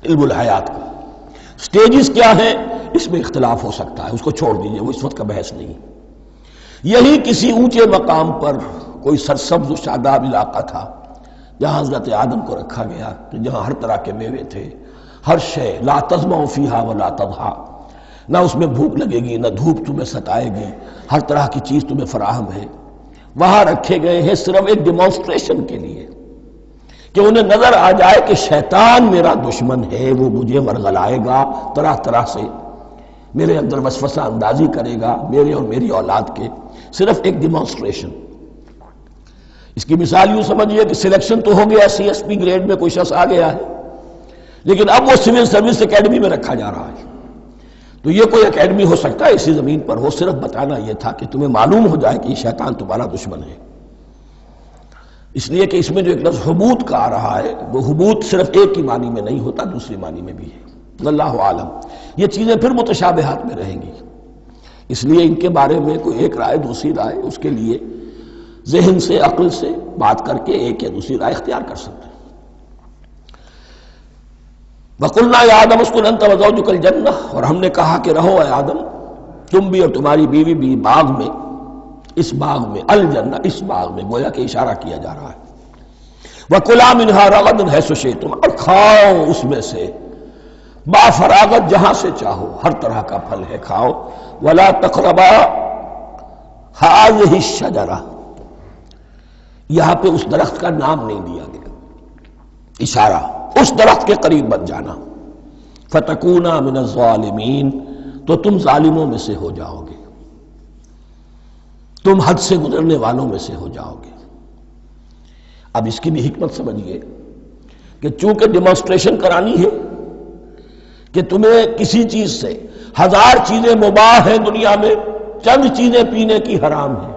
علم الحیات کا۔ سٹیجز کیا ہیں اس میں اختلاف ہو سکتا ہے، اس کو چھوڑ دیجئے، وہ اس وقت کا بحث نہیں۔ یہی کسی اونچے مقام پر کوئی سرسبز و شاداب علاقہ تھا جہاں حضرت آدم کو رکھا گیا، جہاں ہر طرح کے میوے تھے، ہر شے، لا تظمأ فیہا ولا تضحیٰ، نہ اس میں بھوک لگے گی نہ دھوپ تمہیں ستائے گی، ہر طرح کی چیز تمہیں فراہم ہے۔ وہاں رکھے گئے ہیں صرف ایک ڈیمانسٹریشن کے لیے کہ انہیں نظر آ جائے کہ شیطان میرا دشمن ہے، وہ مجھے ورغلائے گا، طرح طرح سے میرے اندر وسوسہ اندازی کرے گا، میرے اور میری اولاد کے، صرف ایک ڈیمانسٹریشن۔ اس کی مثال یوں سمجھیے کہ سلیکشن تو ہو گیا، سی ایس پی گریڈ میں کوئی شخص آ گیا ہے، لیکن اب وہ سول سروس اکیڈمی میں رکھا جا رہا ہے۔ تو یہ کوئی اکیڈمی ہو سکتا ہے اسی زمین پر ہو، صرف بتانا یہ تھا کہ تمہیں معلوم ہو جائے کہ یہ شیطان تمہارا دشمن ہے۔ اس لیے کہ اس میں جو ایک لفظ حبوط کا آ رہا ہے، وہ حبوط صرف ایک ہی معنی میں نہیں ہوتا، دوسری معنی میں بھی ہے، اللہ عالم۔ یہ چیزیں پھر متشابہات میں رہیں گی، اس لیے ان کے بارے میں کوئی ایک رائے دوسری رائے، اس کے لیے ذہن سے، عقل سے بات کر کے ایک یا دوسری رائے اختیار کر سکتے ہیں۔ وَقُلْنَا يَا آدَمُ اسْكُنْ أَنْتَ وَزَوْجُكَ الْجَنَّةَ، اور ہم نے کہا کہ رہو اے آدم تم بھی اور تمہاری بیوی بھی باغ میں، اس باغ میں، الجنہ اس باغ میں، گویا کہ اشارہ کیا جا رہا ہے۔ وَكُلَا مِنْهَا رَغَدًا حَيْثُ شِئْتُمْ، اور کھاؤ اس میں سے با فراغت جہاں سے چاہو، ہر طرح کا پھل ہے کھاؤ۔ وَلَا تَقْرَبَا هَٰذِهِ الشَّجَرَةَ، یہاں پہ اس درخت کا نام نہیں دیا گیا، اشارہ اس درخت کے قریب مت جانا۔ فَتَكُونَا مِنَ الظَّالِمِينَ، تو تم ظالموں میں سے ہو جاؤ گے، تم حد سے گزرنے والوں میں سے ہو جاؤ گے۔ اب اس کی بھی حکمت سمجھیے کہ چونکہ ڈیمانسٹریشن کرانی ہے کہ تمہیں کسی چیز سے، ہزار چیزیں مباح ہیں دنیا میں، چند چیزیں پینے کی حرام ہیں،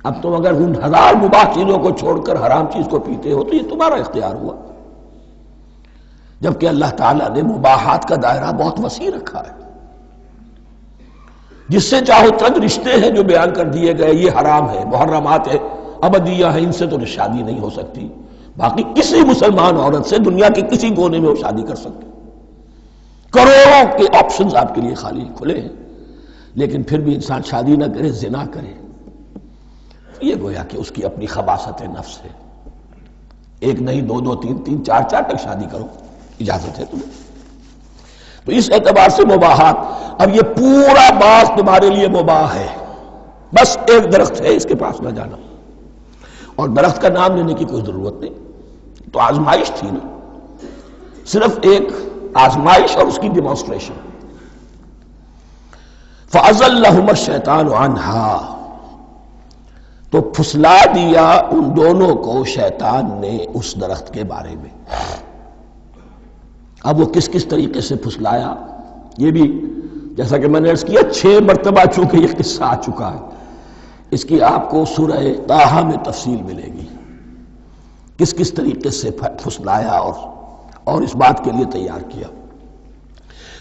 اب تم اگر ان ہزار مباح چیزوں کو چھوڑ کر حرام چیز کو پیتے ہو تو یہ تمہارا اختیار ہوا، جبکہ اللہ تعالیٰ نے مباحات کا دائرہ بہت وسیع رکھا ہے۔ جس سے چاہو چند رشتے ہیں جو بیان کر دیے گئے، یہ حرام ہے، محرمات ہے، ابدیہ ہیں، ان سے تو شادی نہیں ہو سکتی، باقی کسی مسلمان عورت سے دنیا کے کسی کونے میں وہ شادی کر سکتے، کروڑوں کے آپشنز آپ کے لیے خالی کھلے ہیں، لیکن پھر بھی انسان شادی نہ کرے، زنا کرے، یہ گویا کہ اس کی اپنی خباثت نفس ہے۔ ایک نہیں، دو دو، تین تین، چار چار تک شادی کرو، اجازت ہے تمہیں۔ تو اس اعتبار سے مباحات، اب یہ پورا باغ تمہارے لیے مباح ہے، بس ایک درخت ہے، اس کے پاس نہ جانا، اور درخت کا نام لینے کی کوئی ضرورت نہیں، تو آزمائش تھی نا، صرف ایک آزمائش اور اس کی ڈیمانسٹریشن۔ فَأَزَلَّهُمَا الشَّيْطَانُ عَنْهَا، تو پھسلا دیا ان دونوں کو شیطان نے اس درخت کے بارے میں۔ اب وہ کس کس طریقے سے پھسلایا، یہ بھی جیسا کہ میں نے عرض کیا 6 مرتبہ چونکہ یہ قصہ آ چکا ہے، اس کی آپ کو سورہ طٰہٰ میں تفصیل ملے گی، کس کس طریقے سے پھسلایا اور اس بات کے لیے تیار کیا۔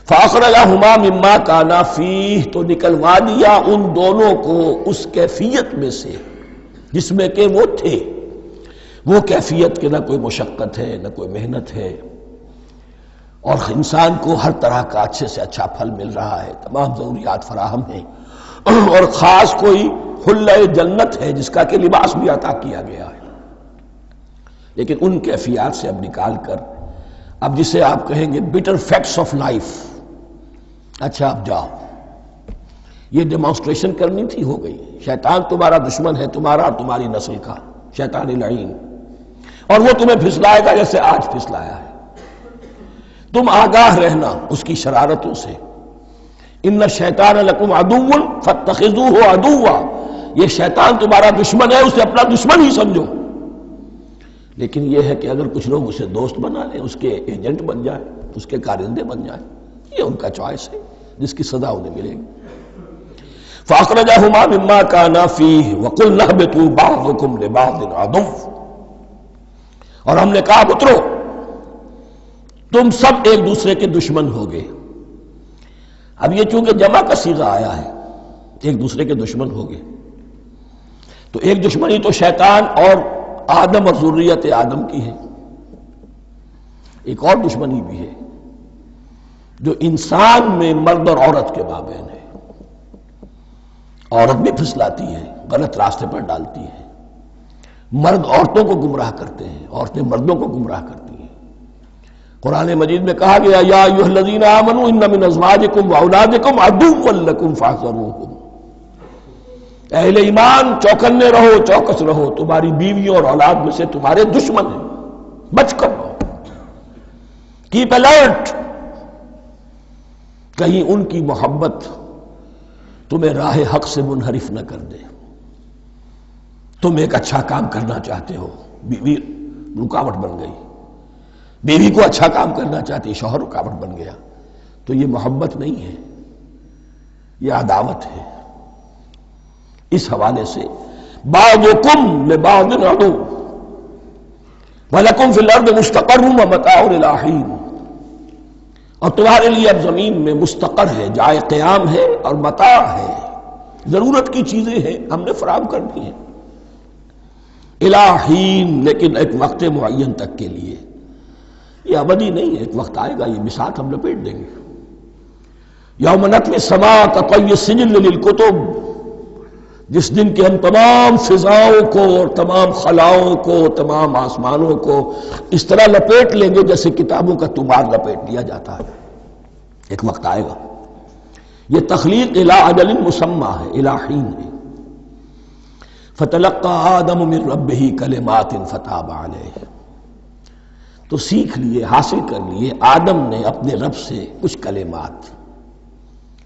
فَأَخْرَجَهُمَا مِمَّا كَانَا فِيهِ، تو نکلوا دیا ان دونوں کو اس کیفیت میں سے جس میں کہ وہ تھے، وہ کیفیت کہ نہ کوئی مشقت ہے نہ کوئی محنت ہے، اور انسان کو ہر طرح کا اچھے سے اچھا پھل مل رہا ہے، تمام ضروریات فراہم ہیں، اور خاص کوئی حلہ جنت ہے جس کا کہ لباس بھی عطا کیا گیا ہے، لیکن ان کیفیات سے اب نکال کر، اب جسے آپ کہیں گے bitter facts of life، اچھا اب جاؤ، یہ ڈیمانسٹریشن کرنی تھی، ہو گئی، شیطان تمہارا دشمن ہے، تمہارا اور تمہاری نسل کا، شیطان لعین، اور وہ تمہیں پھسلائے گا جیسے آج پھسلایا ہے۔ تم آگاہ رہنا اس کی شرارتوں سے، ان الشیطان لکم عدو فاتخذوہ عدوا، یہ شیطان تمہارا دشمن ہے، اسے اپنا دشمن ہی سمجھو۔ لیکن یہ ہے کہ اگر کچھ لوگ اسے دوست بنا لیں، اس کے ایجنٹ بن جائیں، اس کے کارندے بن جائیں، یہ ان کا چوائس ہے جس کی سزا انہیں ملے گی۔ فَأَخْرَجَهُمَا مِمَّا كَانَا فِيهِ وَقُلْنَا اهْبِطُوا بَعْضُكُمْ لِبَعْضٍ عَدُوٌّ، اور ہم نے کہا اترو، تم سب ایک دوسرے کے دشمن ہوگے۔ اب یہ چونکہ جمع کا صیغہ آیا ہے، ایک دوسرے کے دشمن ہوگے، تو ایک دشمنی تو شیطان اور آدم اور ذریت آدم کی ہے، ایک اور دشمنی بھی ہے جو انسان میں مرد اور عورت کے مابین ہے۔ عورت بھی پھسلاتی ہے، غلط راستے پر ڈالتی ہے، مرد عورتوں کو گمراہ کرتے ہیں، عورتیں مردوں کو گمراہ کرتی ہیں۔ قرآن مجید میں کہا گیا یا ایھا الذین آمنوا ان من ازواجکم واولادکم عدوا لکم فاحذروہم، اہل ایمان چوکنے رہو، چوکس رہو، تمہاری بیویوں اور اولاد میں سے تمہارے دشمن ہیں، بچ کر رہو، کیپ الرٹ، کہیں ان کی محبت تمہیں راہ حق سے منحرف نہ کر دے۔ تم ایک اچھا کام کرنا چاہتے ہو، بیوی رکاوٹ بن گئی، بیوی کو اچھا کام کرنا چاہتی، شوہر رکاوٹ بن گیا، تو یہ محبت نہیں ہے، یہ عداوت ہے۔ اس حوالے سے بعضکم لبعض عدو وَلَكُمْ فِي الْأَرْضِ مُسْتَقَرٌّ وَمَتَاعٌ إِلَىٰ حِينٍ، اور تمہارے لیے اب زمین میں مستقر ہے، جائے قیام ہے اور متاع ہے، ضرورت کی چیزیں ہیں ہم نے فراہم کر دی ہیں، اِلَىٰ حِين، لیکن ایک وقت معین تک کے لیے، یہ ابدی نہیں ہے، ایک وقت آئے گا یہ بساط ہم لپیٹ دیں گے۔ یوم نطوی السماء کطی السجل للکتب، جس دن کہ ہم تمام فضاؤں کو اور تمام خلاؤں کو، تمام آسمانوں کو اس طرح لپیٹ لیں گے جیسے کتابوں کا تمار لپیٹ لیا جاتا ہے۔ ایک وقت آئے گا، یہ تخلیق الی اجل مسمى ہے، الی حین ہے۔ فتلقى آدم من ربہ کلمات فتاب علیہ، تو سیکھ لیے، حاصل کر لیے آدم نے اپنے رب سے کچھ کلمات،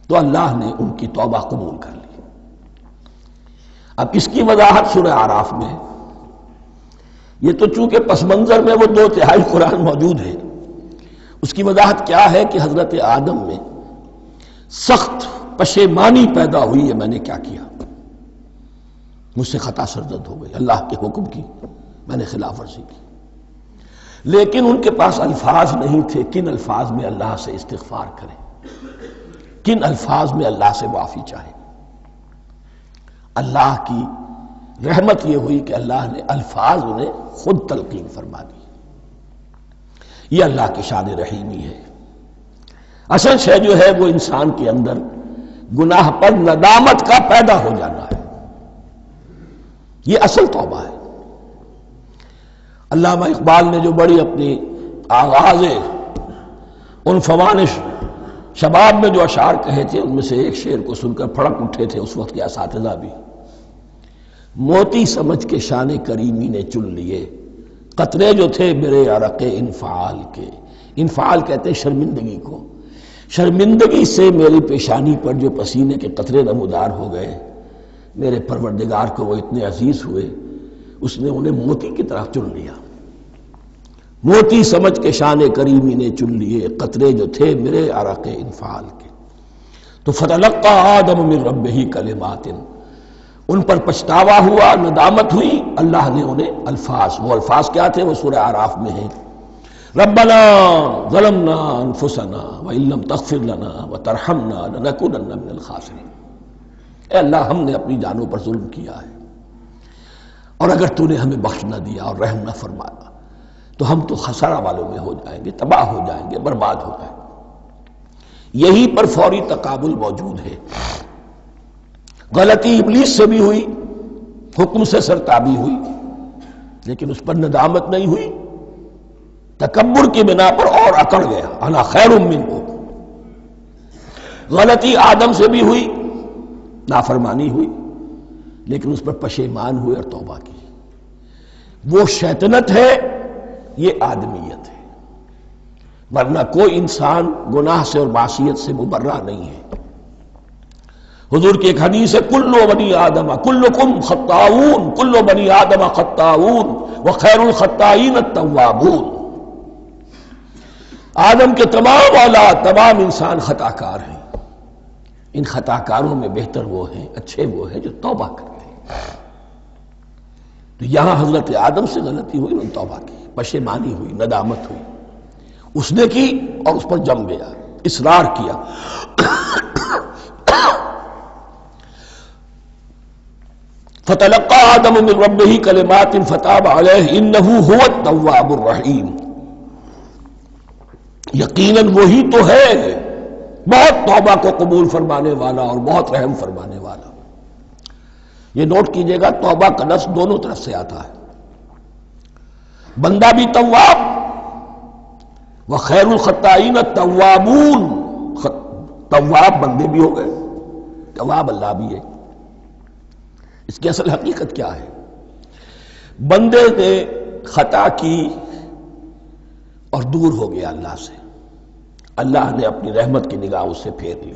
تو اللہ نے ان کی توبہ قبول کر لی۔ اب اس کی وضاحت سورہ اعراف میں ہے، یہ تو چونکہ پس منظر میں وہ 2/3 قرآن موجود ہے، اس کی وضاحت کیا ہے کہ حضرت آدم میں سخت پشیمانی پیدا ہوئی ہے، میں نے کیا کیا، مجھ سے خطا سرزد ہو گئی، اللہ کے حکم کی میں نے خلاف ورزی کی، لیکن ان کے پاس الفاظ نہیں تھے کن الفاظ میں اللہ سے استغفار کریں، کن الفاظ میں اللہ سے معافی چاہیں۔ اللہ کی رحمت یہ ہوئی کہ اللہ نے الفاظ انہیں خود تلقین فرما دی۔ یہ اللہ کی شان رحیمی ہے۔ اصل شے جو ہے وہ انسان کے اندر گناہ پر ندامت کا پیدا ہو جانا ہے، یہ اصل توبہ ہے۔ علامہ اقبال نے جو بڑی اپنی آغاز عنفوان شباب میں جو اشعار کہے تھے، ان میں سے ایک شعر کو سن کر پھڑک اٹھے تھے اس وقت کے اساتذہ بھی۔ موتی سمجھ کے شان کریمی نے چن لیے، قطرے جو تھے میرے عرق انفعال کے، انفعال کہتے ہیں شرمندگی کو، شرمندگی سے میری پیشانی پر جو پسینے کے قطرے نمودار ہو گئے، میرے پروردگار کو وہ اتنے عزیز ہوئے، اس نے انہیں موتی کی طرف چن لیا۔ موتی سمجھ کے شان کریمی نے چن لیے، قطرے جو تھے میرے عرق انفعال کے، تو فتلقى آدم من ربہ کلمات، ان پر پچھتاوا ہوا، ندامت ہوئی، اللہ نے انہیں الفاظ، وہ الفاظ کیا تھے وہ سورہ اعراف میں ہیں، ربنا ظلمنا انفسنا وان لم تغفر لنا وترحمنا لنکونن من الخاسرین، اے اللہ ہم نے اپنی جانوں پر ظلم کیا ہے، اور اگر تو نے ہمیں بخش نہ دیا اور رحم نہ فرمایا تو ہم تو خسارہ والوں میں ہو جائیں گے، تباہ ہو جائیں گے، برباد ہو جائیں گے۔ یہی پر فوری تقابل موجود ہے۔ غلطی ابلیس سے بھی ہوئی، حکم سے سرتابی ہوئی، لیکن اس پر ندامت نہیں ہوئی، تکبر کی بنا پر اور اکڑ گیا، انا خیر منہ۔ غلطی آدم سے بھی ہوئی، نافرمانی ہوئی، لیکن اس پر پشیمان ہوئے اور توبہ کی۔ وہ شیطنت ہے، یہ آدمیت ہے، ورنہ کوئی انسان گناہ سے اور معصیت سے مبرہ نہیں ہے۔ حضور کی ایک حدیث ہے کلو بنی آدم کلکم خطاؤون کلو بنی آدم خطاؤون وخیر الخطائین التوابون، آدم کے تمام اولاد تمام انسان خطا کار ہیں، ان خطا کاروں میں بہتر وہ ہیں، اچھے وہ ہیں جو توبہ کرتے ہیں۔ تو یہاں حضرت آدم سے غلطی ہوئی، انہوں نے توبہ کی، پشیمانی ہوئی، ندامت ہوئی، اس نے کی اور اس پر جم گیا، اصرار کیا۔ فتلقى آدم من ربه كلمات فتاب عليه انه هو التواب الرحیم، یقیناً وہی تو ہے بہت توبہ کو قبول فرمانے والا اور بہت رحم فرمانے والا۔ یہ نوٹ کیجئے گا، توبہ کا لفظ دونوں طرف سے آتا ہے، بندہ بھی تواب وخیر الخطائین التوابون، تواب بندے بھی ہو گئے، تواب اللہ بھی ہے۔ اس کی اصل حقیقت کیا ہے؟ بندے نے خطا کی اور دور ہو گیا اللہ سے، اللہ نے اپنی رحمت کی نگاہ اس سے پھیر لی۔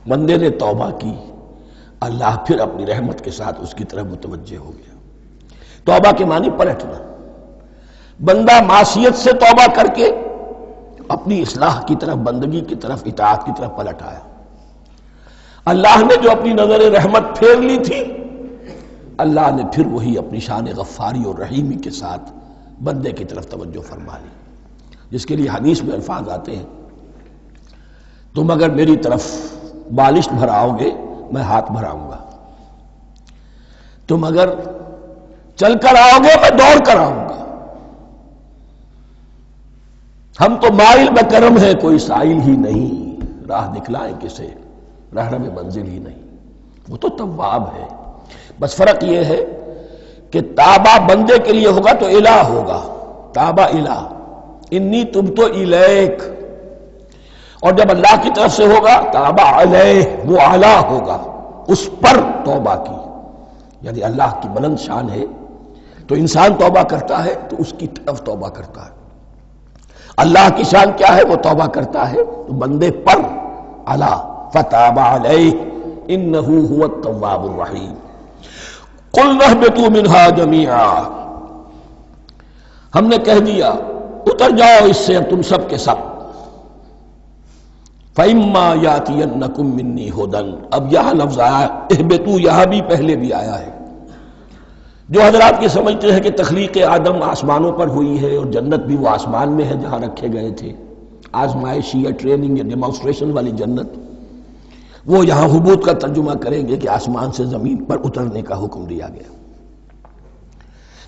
بندے نے توبہ کی، اللہ پھر اپنی رحمت کے ساتھ اس کی طرف متوجہ ہو گیا۔ توبہ کے معنی پلٹنا، بندہ معصیت سے توبہ کر کے اپنی اصلاح کی طرف، بندگی کی طرف، اطاعت کی طرف پلٹ آیا۔ اللہ نے جو اپنی نظر رحمت پھیر لی تھی، اللہ نے پھر وہی اپنی شان غفاری اور رحیمی کے ساتھ بندے کی طرف توجہ فرما لی، جس کے لیے حدیث میں الفاظ آتے ہیں، تم اگر میری طرف بالشت بھراؤ گے میں ہاتھ بھراؤں گا، تم اگر چل کر آؤ گے میں دوڑ کر آؤں گا، ہم تو مائل بکرم ہیں کوئی سائل ہی نہیں، راہ دکھلائیں کسے رہنم منزل ہی نہیں۔ وہ تو تواب ہے، بس فرق یہ ہے کہ تابہ بندے کے لیے ہوگا تو الہ ہوگا، تابہ الہ، انی تبت الیک، اور جب اللہ کی طرف سے ہوگا تابہ علیہ، وہ اعلیٰ ہوگا، اس پر توبہ کی، یعنی اللہ کی بلند شان ہے تو انسان توبہ کرتا ہے تو اس کی طرف توبہ کرتا ہے، اللہ کی شان کیا ہے؟ وہ توبہ کرتا ہے تو بندے پر اعلیٰ، فتاب علیہ انہ هو التواب الرحیم۔ قلنا اہبطوا منہا جمیعا، ہم نے کہہ دیا اتر جاؤ اس سے اب تم سب کے سب، فَإِمَّا يَأْتِيَنَّكُم مِّنِّي هُدًى، اب یہاں لفظ آیا اہبطوا، یہاں بھی پہلے بھی آیا ہے۔ جو حضرات یہ سمجھتے ہیں کہ تخلیق آدم آسمانوں پر ہوئی ہے اور جنت بھی وہ آسمان میں ہے جہاں رکھے گئے تھے، آزمائشی یا ٹریننگ یا ڈیمانسٹریشن والی جنت، وہ یہاں حبوط کا ترجمہ کریں گے کہ آسمان سے زمین پر اترنے کا حکم دیا گیا۔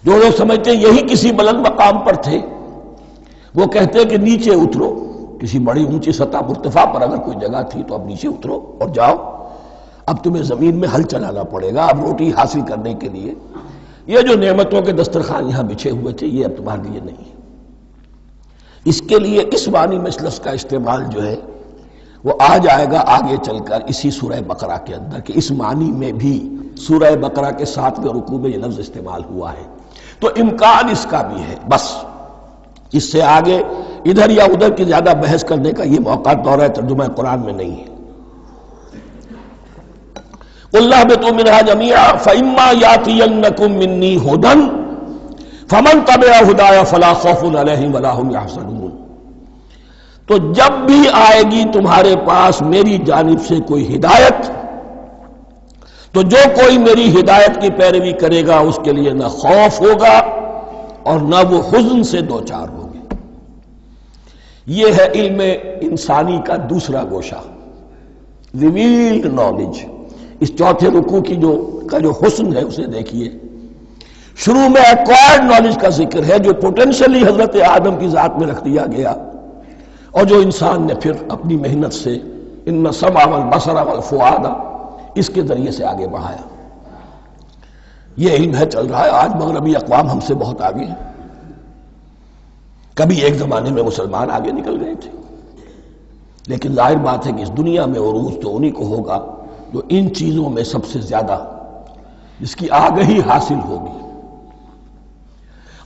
جو لوگ سمجھتے ہیں یہی کسی بلند مقام پر تھے، وہ کہتے ہیں کہ نیچے اترو، کسی بڑی اونچی سطح مرتفع پر اگر کوئی جگہ تھی تو اب نیچے اترو اور جاؤ، اب تمہیں زمین میں ہل چلانا پڑے گا، اب روٹی حاصل کرنے کے لیے یہ جو نعمتوں کے دسترخوان یہاں بچھے ہوئے تھے یہ اب تمہارے لیے نہیں ہے۔ اس کے لیے اس معنی میں اس لفظ کا استعمال جو ہے وہ آ جائے گا آگے چل کر اسی سورہ بقرہ کے اندر، کہ اس معنی میں بھی سورہ بقرہ کے 7ویں رکوع میں یہ لفظ استعمال ہوا ہے، تو امکان اس کا بھی ہے۔ بس اس سے آگے ادھر یا ادھر کی زیادہ بحث کرنے کا یہ موقع دورہ ترجمہ قرآن میں نہیں ہے۔ قُلْ اهْبِطُوا مِنْهَا جَمِيعًا فَإِمَّا يَأْتِيَنَّكُم مِّنِّي هُدًى فَمَن تَبِعَ هُدَايَ فَلَا خَوْفٌ عَلَيْهِمْ وَلَا هُمْ يَحْزَنُونَ، تو جب بھی آئے گی تمہارے پاس میری جانب سے کوئی ہدایت، تو جو کوئی میری ہدایت کی پیروی کرے گا اس کے لیے نہ خوف ہوگا اور نہ وہ حزن سے دوچار ہوگے۔ یہ ہے علم انسانی کا دوسرا گوشہ، ریویلڈ نالج۔ اس چوتھے رکوع کی جو حسن ہے اسے دیکھیے، شروع میں ایکوائرڈ نالج کا ذکر ہے جو پوٹینشلی حضرت آدم کی ذات میں رکھ دیا گیا، اور جو انسان نے پھر اپنی محنت سے ان السمع والبصر والفؤاد اس کے ذریعے سے آگے بڑھایا۔ یہ علم ہے چل رہا ہے، آج مغربی اقوام ہم سے بہت آگے ہیں، کبھی ایک زمانے میں مسلمان آگے نکل گئے تھے، لیکن ظاہر بات ہے کہ اس دنیا میں عروج تو انہی کو ہوگا جو ان چیزوں میں سب سے زیادہ جس کی آگہی حاصل ہوگی۔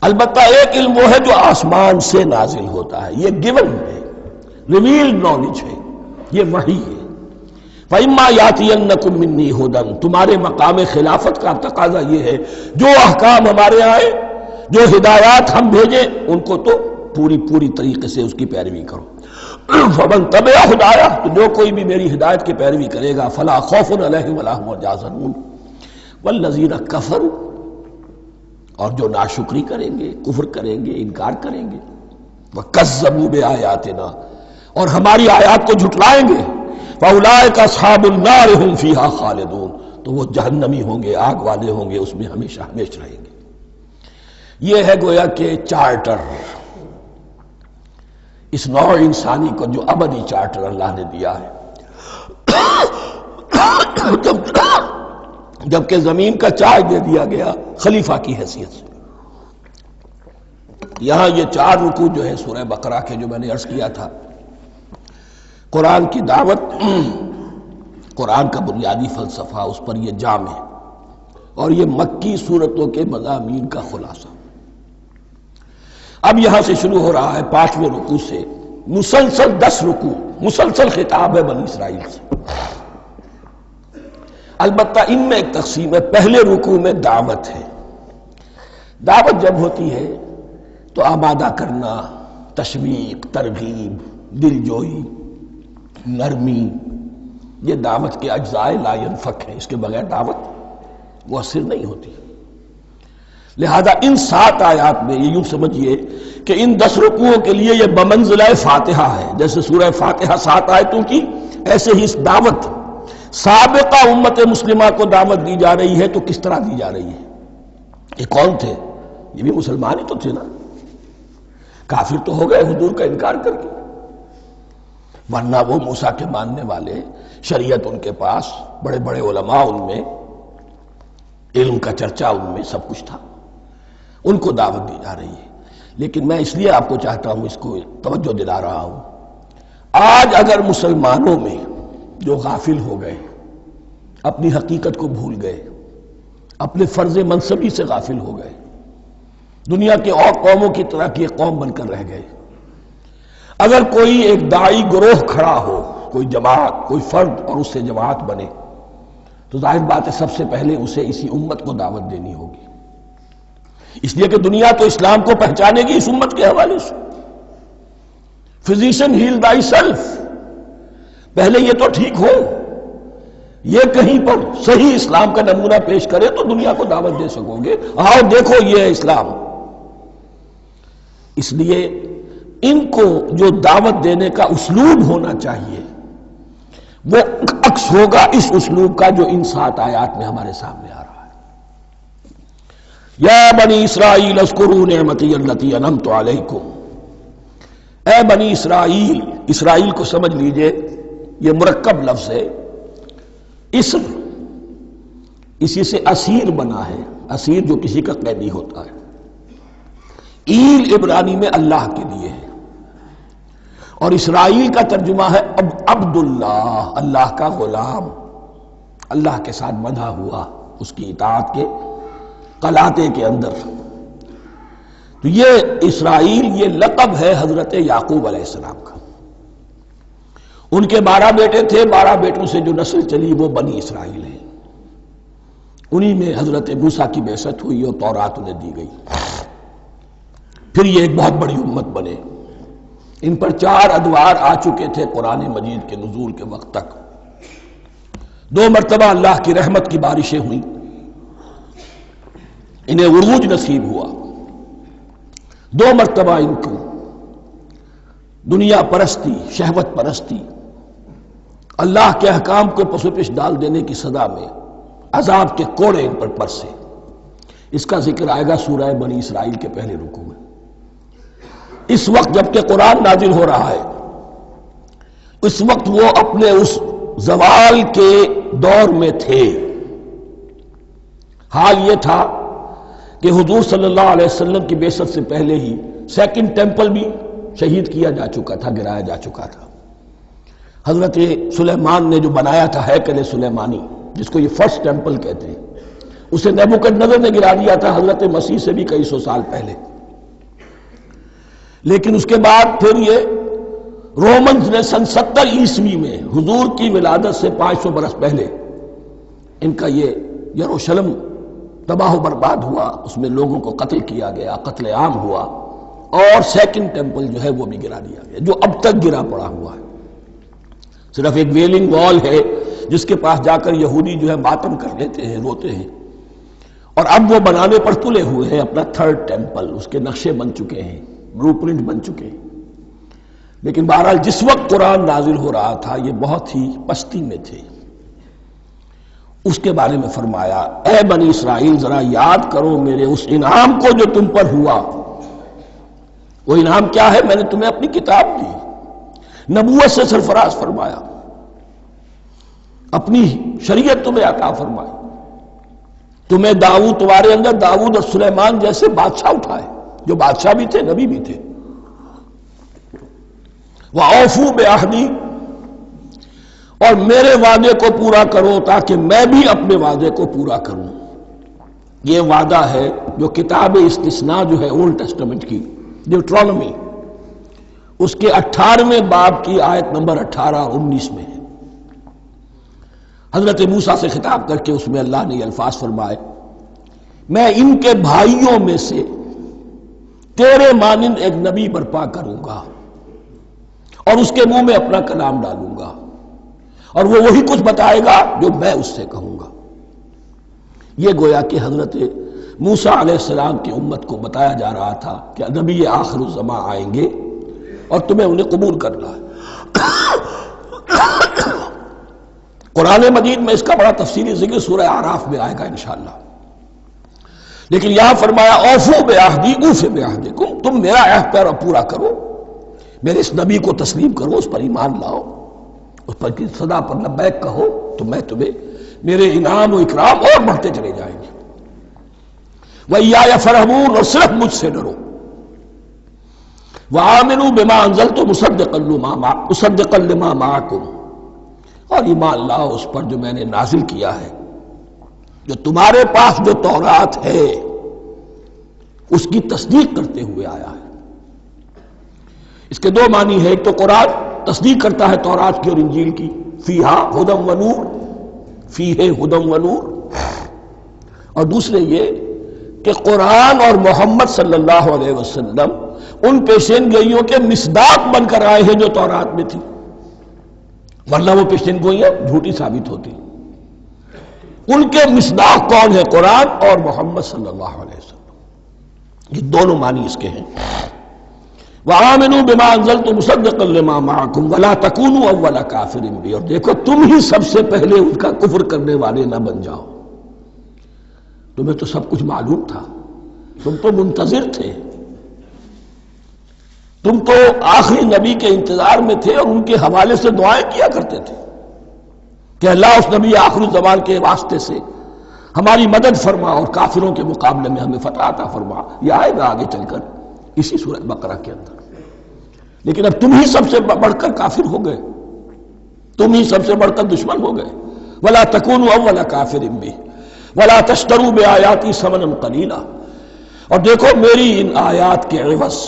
البتہ ایک علم وہ ہے جو آسمان سے نازل ہوتا ہے، یہ گیون ہے، ریویلڈ نالج ہے، یہ وحی ہے۔ فَإِمَّا يَأْتِيَنَّكُم مِّنِّي هُدًى، تمہارے مقام خلافت کا تقاضا یہ ہے جو احکام ہمارے آئے، جو ہدایات ہم بھیجیں، ان کو تو پوری طریقے سے اس کی پیروی کرو۔ فَمَن تَبِعَ ہدایا، تو جو کوئی بھی میری ہدایت کی پیروی کرے گا، فَلَا خَوْفٌ عَلَيْهِمْ وَلَا هُمْ يَحْزَنُونَ وَالَّذِينَ كَفَرُوا، اور جو ناشکری کریں گے، کفر کریں گے، انکار کریں گے، وَكَذَّبُوا بِآيَاتِنَا، اور ہماری آیات کو جھٹلائیں گے، فَأُولَٰئِكَ أَصْحَابُ النَّارِ هُمْ فِيهَا خَالِدُونَ، تو وہ جہنمی ہوں گے، آگ والے ہوں گے، اس میں ہمیشہ ہمیشہ رہیں گے۔ یہ ہے گویا کہ چارٹر، اس نوع انسانی کو جو ابدی چارٹر اللہ نے دیا ہے۔ جبکہ زمین کا چارج دے دیا گیا خلیفہ کی حیثیت سے۔ یہاں یہ 4 رکوع جو ہے سورہ بقرہ کے، جو میں نے عرض کیا تھا، قرآن کی دعوت، قرآن کا بنیادی فلسفہ، اس پر یہ جام ہے، اور یہ مکی صورتوں کے مضامین کا خلاصہ۔ اب یہاں سے شروع ہو رہا ہے 5ویں رکوع سے، مسلسل 10 رکوع، مسلسل خطاب ہے بنی اسرائیل سے۔ البتہ ان میں ایک تقسیم ہے، پہلے رکوع میں دعوت ہے۔ دعوت جب ہوتی ہے تو آمادہ کرنا، تشویق، ترغیب، دلجوئی، نرمی، یہ دعوت کے اجزاء لا ینفک ہیں، اس کے بغیر دعوت مؤثر نہیں ہوتی۔ لہذا ان 7 آیات میں یہ یوں سمجھیے کہ ان 10 رکوعوں کے لیے یہ بمنزلہ فاتحہ ہے، جیسے سورہ فاتحہ 7 آیتوں کی، ایسے ہی اس دعوت سابقہ امت مسلمہ کو دعوت دی جا رہی ہے۔ تو کس طرح دی جا رہی ہے؟ یہ کون تھے؟ یہ بھی مسلمان ہی تو تھے نا، کافر تو ہو گئے حضور کا انکار کر کے، ورنہ وہ موسیٰ کے ماننے والے، شریعت ان کے پاس، بڑے بڑے علماء ان میں، علم کا چرچا ان میں، سب کچھ تھا، ان کو دعوت دی جا رہی ہے۔ لیکن میں اس لیے آپ کو چاہتا ہوں، اس کو توجہ دلا رہا ہوں، آج اگر مسلمانوں میں جو غافل ہو گئے، اپنی حقیقت کو بھول گئے، اپنے فرض منصبی سے غافل ہو گئے، دنیا کے اور قوموں کی طرح کی ایک قوم بن کر رہ گئے، اگر کوئی ایک داعی گروہ کھڑا ہو، کوئی جماعت، کوئی فرد، اور اس سے جماعت بنے، تو ظاہر بات ہے سب سے پہلے اسے اسی امت کو دعوت دینی ہوگی، اس لیے کہ دنیا تو اسلام کو پہچانے گی اس امت کے حوالے سے۔ فزیشن ہیل تھائی سیلف، پہلے یہ تو ٹھیک ہو، یہ کہیں پر صحیح اسلام کا نمونہ پیش کرے تو دنیا کو دعوت دے سکو گے، آؤ دیکھو یہ ہے اسلام۔ اس لیے ان کو جو دعوت دینے کا اسلوب ہونا چاہیے وہ عکس ہوگا اس اسلوب کا جو ان 7 آیات میں ہمارے سامنے آ رہا ہے۔ یا بنی اسرائیل اذکروا نعمتی التی انعمت علیکم، اے بنی اسرائیل، اسرائیل کو سمجھ لیجئے یہ مرکب لفظ ہے، اسم، اسی سے اسیر بنا ہے، اسیر جو کسی کا قیدی ہوتا ہے، ایل عبرانی میں اللہ کے لیے ہے، اور اسرائیل کا ترجمہ ہے عبداللہ، اللہ کا غلام، اللہ کے ساتھ بندھا ہوا، اس کی اطاعت کے قلاتے کے اندر۔ تو یہ اسرائیل یہ لقب ہے حضرت یعقوب علیہ السلام کا، ان کے 12 بیٹے تھے، 12 بیٹوں سے جو نسل چلی وہ بنی اسرائیل ہے، انہی میں حضرت موسیٰ کی بعثت ہوئی اور تورات انہیں دی گئی، پھر یہ ایک بہت بڑی امت بنے۔ ان پر 4 ادوار آ چکے تھے قرآن مجید کے نزول کے وقت تک، 2 مرتبہ اللہ کی رحمت کی بارشیں ہوئیں، انہیں عروج نصیب ہوا، 2 مرتبہ ان کو دنیا پرستی، شہوت پرستی، اللہ کے احکام کو پس و پیش ڈال دینے کی سزا میں عذاب کے کوڑے ان پر برسے۔ اس کا ذکر آئے گا سورہ بنی اسرائیل کے پہلے رکوع میں۔ اس وقت جب کہ قرآن نازل ہو رہا ہے، اس وقت وہ اپنے اس زوال کے دور میں تھے۔ حال یہ تھا کہ حضور صلی اللہ علیہ وسلم کی بعثت سے پہلے ہی 2nd ٹیمپل بھی شہید کیا جا چکا تھا، گرایا جا چکا تھا۔ حضرت سلیمان نے جو بنایا تھا ہیکل سلیمانی، جس کو یہ 1st ٹیمپل کہتے ہیں، اسے نیبوکدنضر نے گرا دیا تھا حضرت مسیح سے بھی کئی سو سال پہلے۔ لیکن اس کے بعد پھر یہ رومنز نے سن 70 عیسوی میں حضور کی ولادت سے 500 برس پہلے ان کا یہ یروشلم تباہ و برباد ہوا، اس میں لوگوں کو قتل کیا گیا، قتل عام ہوا، اور سیکنڈ ٹیمپل جو ہے وہ بھی گرا دیا گیا، جو اب تک گرا پڑا ہوا ہے۔ صرف ایک ویلنگ وال ہے جس کے پاس جا کر یہودی جو ہے ماتم کر لیتے ہیں، روتے ہیں، اور اب وہ بنانے پر تلے ہوئے ہیں اپنا تھرڈ ٹیمپل، اس کے نقشے بن چکے ہیں، بلو پرنٹ بن چکے ہیں۔ لیکن بہرحال جس وقت قرآن نازل ہو رہا تھا یہ بہت ہی پستی میں تھے۔ اس کے بارے میں فرمایا، اے بنی اسرائیل ذرا یاد کرو میرے اس انعام کو جو تم پر ہوا۔ وہ انعام کیا ہے؟ میں نے تمہیں اپنی کتاب دی، نبوت سے سرفراز فرمایا، اپنی شریعت تمہیں عطا فرمائی، تمہیں داؤد، تمہارے اندر داؤد اور سلیمان جیسے بادشاہ اٹھائے جو بادشاہ بھی تھے، نبی بھی تھے۔ وَأَوْفُوا بِعَهْدِي، اور میرے وعدے کو پورا کرو تاکہ میں بھی اپنے وعدے کو پورا کروں۔ یہ وعدہ ہے جو کتاب استثناء جو ہے اولڈ ٹیسٹمنٹ کی، ڈیوٹرانومی، اس کے 18ویں باب کی آیت نمبر 18 اور 19 میں ہے۔ حضرت موسیٰ سے خطاب کر کے اس میں اللہ نے یہ الفاظ فرمائے، میں ان کے بھائیوں میں سے تیرے مانند ایک نبی برپا کروں گا اور اس کے منہ میں اپنا کلام ڈالوں گا، اور وہ وہی کچھ بتائے گا جو میں اس سے کہوں گا۔ یہ گویا کہ حضرت موسیٰ علیہ السلام کی امت کو بتایا جا رہا تھا کہ نبی آخر الزماں آئیں گے اور تمہیں انہیں قبول کرنا ہے۔ قرآن مجید میں اس کا بڑا تفصیلی ذکر سورہ اعراف میں آئے گا انشاءاللہ، لیکن یہاں فرمایا اوفوا بعہدی اوف بعہدکم، تم میرا عہد پورا کرو، میرے اس نبی کو تسلیم کرو، اس پر ایمان لاؤ، اس پر کی صدا پر لبیک کہو، تو میں تمہیں میرے انعام و اکرام اور بڑھتے چلے جائیں گے۔ وَإِيَّايَ فَارْهَبُونْ، اور صرف مجھ سے ڈرو۔ وَآمِنُوا بِمَا أَنزَلْتُ مُصَدِّقًا لِمَا مَعَكُمْ، اور ایمان لاؤ اس پر جو میں نے نازل کیا ہے، جو تمہارے پاس جو تورات ہے اس کی تصدیق کرتے ہوئے آیا ہے۔ اس کے دو معنی ہے، ایک تو قرآن تصدیق کرتا ہے تورات کی اور انجیل کی، فیہا ہدی و نور، فیہ ہدی و نور، اور دوسرے یہ کہ قرآن اور محمد صلی اللہ علیہ وسلم ان پیشین گوئیوں کے مصداق بن کر آئے ہیں جو تورات میں تھی، ورنہ وہ پیشین گوئیاں جھوٹی ثابت ہوتی۔ ان کے مصداق کون ہے؟ قرآن اور محمد صلی اللہ علیہ وسلم، یہ دونوں معنی اس کے ہیں۔ وَآمِنُوا بِمَا أَنزَلْتُ مُصَدِّقًا لِمَا مَعَكُمْ وَلَا تَكُونُوا أَوَّلَ كَافِرٍ بِهِ، اور دیکھو تم ہی سب سے پہلے ان کا کفر کرنے والے نہ بن جاؤ۔ تمہیں تو سب کچھ معلوم تھا، تم تو منتظر تھے، تم تو آخری نبی کے انتظار میں تھے اور ان کے حوالے سے دعائیں کیا کرتے تھے کہ اللہ اس نبی آخر الزمان کے واسطے سے ہماری مدد فرما اور کافروں کے مقابلے میں ہمیں فتح عطا فرما۔ یہ آئے گا آگے چل کر اسی سورۃ بقرہ کے اندر۔ لیکن اب تم ہی سب سے بڑھ کر کافر ہو گئے، تم ہی سب سے بڑھ کر دشمن ہو گئے۔ وَلَا تَكُونُوا أَوَّلَ كَافِرٍ بِهِ وَلَا تَشْتَرُوا بِآيَاتِي ثَمَنًا قَلِيلًا، اور دیکھو میری ان آیات کے عوض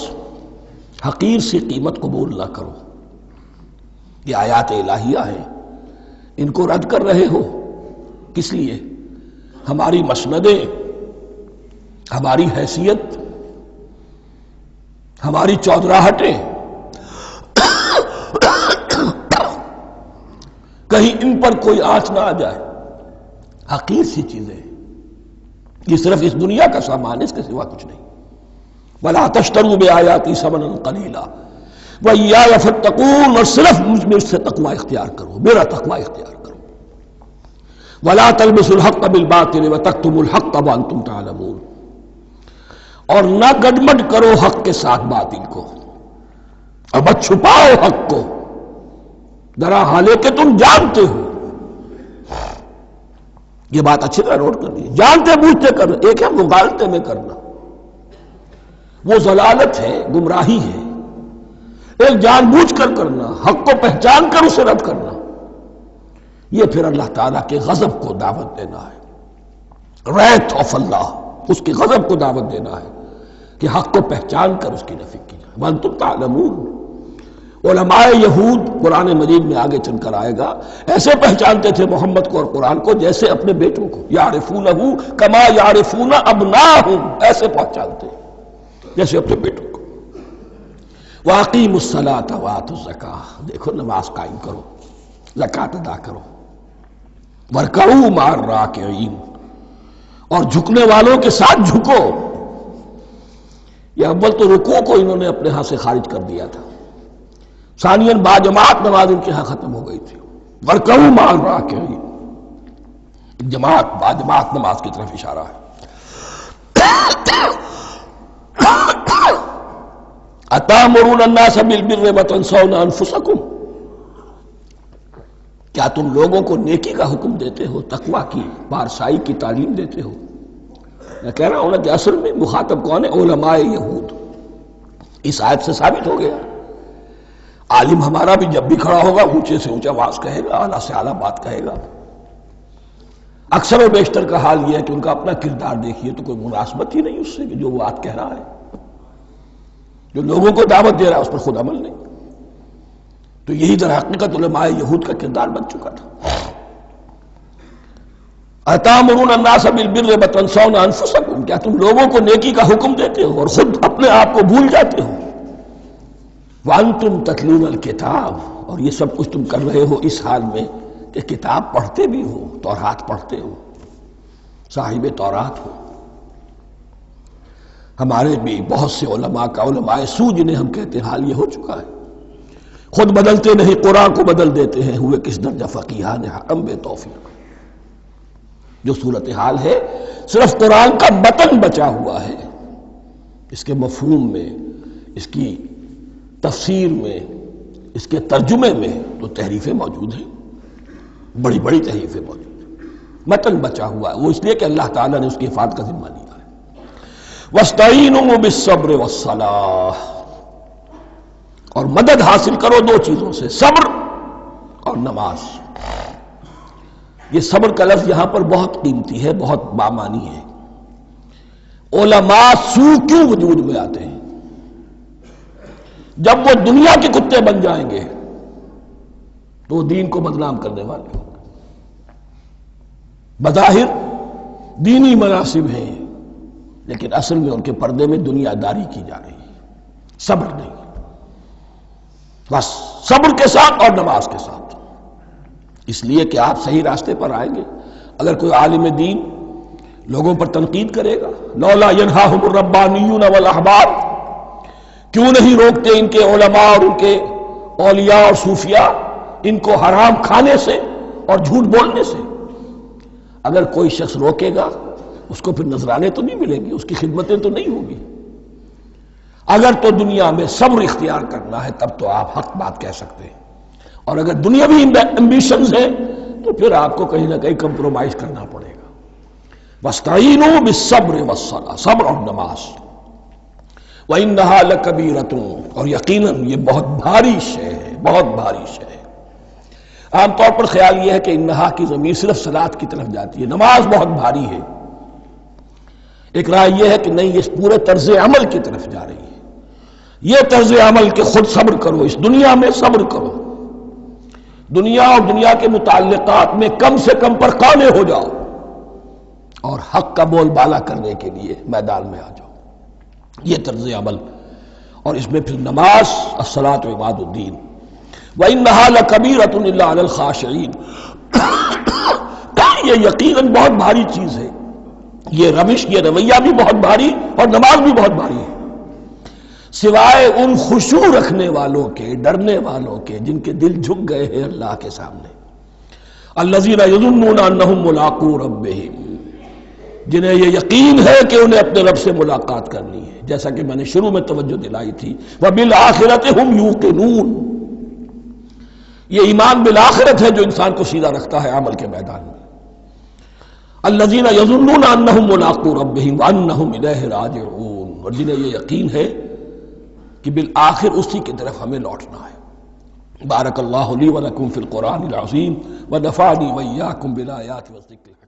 حقیر سی قیمت قبول نہ کرو۔ یہ آیات الہیہ ہیں، ان کو رد کر رہے ہو کس لیے؟ ہماری مسندیں، ہماری حیثیت، ہماری چودراہٹیں، کہیں ان پر کوئی آنچ نہ آ جائے۔ حقیر سی چیزیں، یہ صرف اس دنیا کا سامان ہے، اس کے سوا کچھ نہیں۔ وَلَا تَشْتَرُوا بِآيَاتِي ثَمَنًا قَلِيلًا وَإِيَّايَ فَاتَّقُونِ، اور صرف مجھ سے تقوی اختیار کرو، میرا تقوی اختیار کرو۔ وَلَا تَلْبِسُوا الْحَقَّ بِالْبَاطِلِ وَتَكْتُمُوا الْحَقَّ وَأَنْتُمْ تَعْلَمُونَ، اور نہ گڈمڈ کرو حق کے ساتھ باطل کو، اور مت چھپاؤ حق کو، ذرا حالے کہ تم جانتے ہو۔ یہ بات اچھی طرح نوٹ کر لیجیے، جانتے بوجھتے کرنا، ایک ہے مغالطے میں کرنا، وہ ضلالت ہے، گمراہی ہے۔ ایک جان بوجھ کر کرنا، حق کو پہچان کر اسے رد کرنا، یہ پھر اللہ تعالیٰ کے غضب کو دعوت دینا ہے، wrath of اللہ، اس کے غضب کو دعوت دینا ہے کہ حق کو پہچان کر اس کی نفی کی جائے۔ وَأَنْتُمْ تَعْلَمُونَ، علماء یہود قرآن مجید میں آگے چل کر آئے گا ایسے پہچانتے تھے محمد کو اور قرآن کو جیسے اپنے بیٹوں کو، یعرفونہ کما یعرفون ابناہم، ایسے پہچانتے جیسے اپنے بیٹوں کو۔ واقیموا الصلاۃ وآتوا الزکاۃ، دیکھو نماز قائم کرو، زکوٰۃ ادا کرو، وارکعوا مع الراکعین، اور جھکنے والوں کے ساتھ جھکو۔ یہ اول تو رکوع کو انہوں نے اپنے ہاں سے خارج کر دیا تھا، ثانیاً باجماعت نماز ان کے ہاں ختم ہو گئی تھی۔ وارکعوا مع الراکعین، جماعت باجماعت نماز کی طرف اشارہ ہے۔ اتامرون الناس بالبر وتنسون انفسکم، کیا تم لوگوں کو نیکی کا حکم دیتے ہو، تقویٰ کی، پارسائی کی تعلیم دیتے ہو؟ میں کہہ رہا ہوں نا کہ اصل میں مخاطب کون ہے؟ علماء یہود۔ اس آیت سے ثابت ہو گیا عالم ہمارا بھی جب بھی کھڑا ہوگا اونچے سے اونچا آواز کہے گا، اعلیٰ سے اعلیٰ بات کہے گا۔ اکثر و بیشتر کا حال یہ ہے کہ ان کا اپنا کردار دیکھیے تو کوئی مناسبت ہی نہیں اس سے کہ جو وہ بات کہہ رہا ہے، جو لوگوں کو دعوت دے رہا ہے اس پر خود عمل نہیں۔ تو یہی در حقیقت علماء یہود کا کردار بن چکا تھا۔ اتامرون الناس بالبر وتنسون انفسکم، کیا تم لوگوں کو نیکی کا حکم دیتے ہو اور خود اپنے آپ کو بھول جاتے ہو؟ وانتم تتلون الکتاب، اور یہ سب کچھ تم کر رہے ہو اس حال میں کہ کتاب پڑھتے بھی ہو، تورات پڑھتے ہو، صاحب تورات ہو۔ ہمارے بھی بہت سے علماء کا، علماء سو جنہیں ہم کہتے ہیں، حال یہ ہو چکا ہے، خود بدلتے نہیں قرآن کو بدل دیتے ہیں، ہوئے کس درجہ فقیہان حکم بے توفیق۔ جو صورتحال ہے صرف قرآن کا متن بچا ہوا ہے، اس کے مفہوم میں، اس کی تفسیر میں، اس کے ترجمے میں تو تحریفیں موجود ہیں، بڑی بڑی تحریفیں موجود ہیں، متن بچا ہوا ہے، وہ اس لیے کہ اللہ تعالیٰ نے اس کی حفاظت کا ذمہ لیا ہے۔ وَاسْتَعِینُوا بِالصَّبْرِ وَالصَّلَاةِ، اور مدد حاصل کرو دو چیزوں سے، صبر اور نماز۔ یہ صبر کا لفظ یہاں پر بہت قیمتی ہے، بہت بامانی ہے۔ علماء سو کیوں وجود میں آتے ہیں؟ جب وہ دنیا کے کتے بن جائیں گے تو وہ دین کو بدنام کرنے والے ہوں گے۔ بظاہر دینی مناسب ہیں لیکن اصل میں ان کے پردے میں دنیا داری کی جا رہی ہے، صبر نہیں۔ بس صبر کے ساتھ اور نماز کے ساتھ، اس لیے کہ آپ صحیح راستے پر آئیں گے۔ اگر کوئی عالم دین لوگوں پر تنقید کرے گا، لولا ینہاہم الربانیون والاحبار، کیوں نہیں روکتے ان کے علماء اور ان کے اولیاء اور صوفیاء ان کو حرام کھانے سے اور جھوٹ بولنے سے؟ اگر کوئی شخص روکے گا اس کو پھر نذرانے تو نہیں ملیں گے، اس کی خدمتیں تو نہیں ہوگی۔ اگر تو دنیا میں صبر اختیار کرنا ہے تب تو آپ حق بات کہہ سکتے ہیں، اور اگر دنیاوی ایمبیشنز ہیں تو پھر آپ کو کہیں نہ کہیں کمپرومائز کرنا پڑے گا۔ وَاسْتَعِینُوا بِالصَّبْرِ وَالصَّلَاةِ، صبر اور نماز۔ وَإِنَّهَا لَكَبِیرَةٌ، اور یقیناً یہ بہت بھاری شے ہے، بہت بھاری شے ہے۔ عام طور پر خیال یہ ہے کہ انہا کی ضمیر صرف صلاۃ کی طرف جاتی ہے، نماز بہت بھاری ہے۔ ایک رائے یہ ہے کہ نہیں، یہ پورے طرز عمل کی طرف جا رہی ہے۔ یہ طرز عمل کہ خود صبر کرو، اس دنیا میں صبر کرو، دنیا اور دنیا کے متعلقات میں کم سے کم پر قانع ہو جاؤ، اور حق کا بول بالا کرنے کے لیے میدان میں آ جاؤ، یہ طرز عمل۔ اور اس میں پھر نماز، الصلاۃ عماد الدین۔ وَإِنَّهَا لَكَبِیرَةٌ إِلَّا عَلَى الْخَاشِعِینَ، یہ یقیناً بہت بھاری چیز ہے، یہ روش، یہ رویہ بھی بہت بھاری اور نماز بھی بہت بھاری ہے، سوائے ان خشوع رکھنے والوں کے، ڈرنے والوں کے، جن کے دل جھک گئے ہیں اللہ کے سامنے۔ الذین یظنون انہم ملاقو ربہم، جنہیں یہ یقین ہے کہ انہیں اپنے رب سے ملاقات کرنی ہے، جیسا کہ میں نے شروع میں توجہ دلائی تھی، وبالآخرۃ ہم یوقنون، یہ ایمان بالآخرت ہے جو انسان کو سیدھا رکھتا ہے عمل کے میدان میں۔ الذین یظنون انہم ملاقو ربہم وانہم الیہ راجعون، اور جنہیں یہ یقین ہے کہ بالآخر اسی کی طرف ہمیں لوٹنا ہے۔ بارک اللہ لی ولکم فی القرآن العظیم ونفعنی وإیاکم بالآیات والذکر الحکیم۔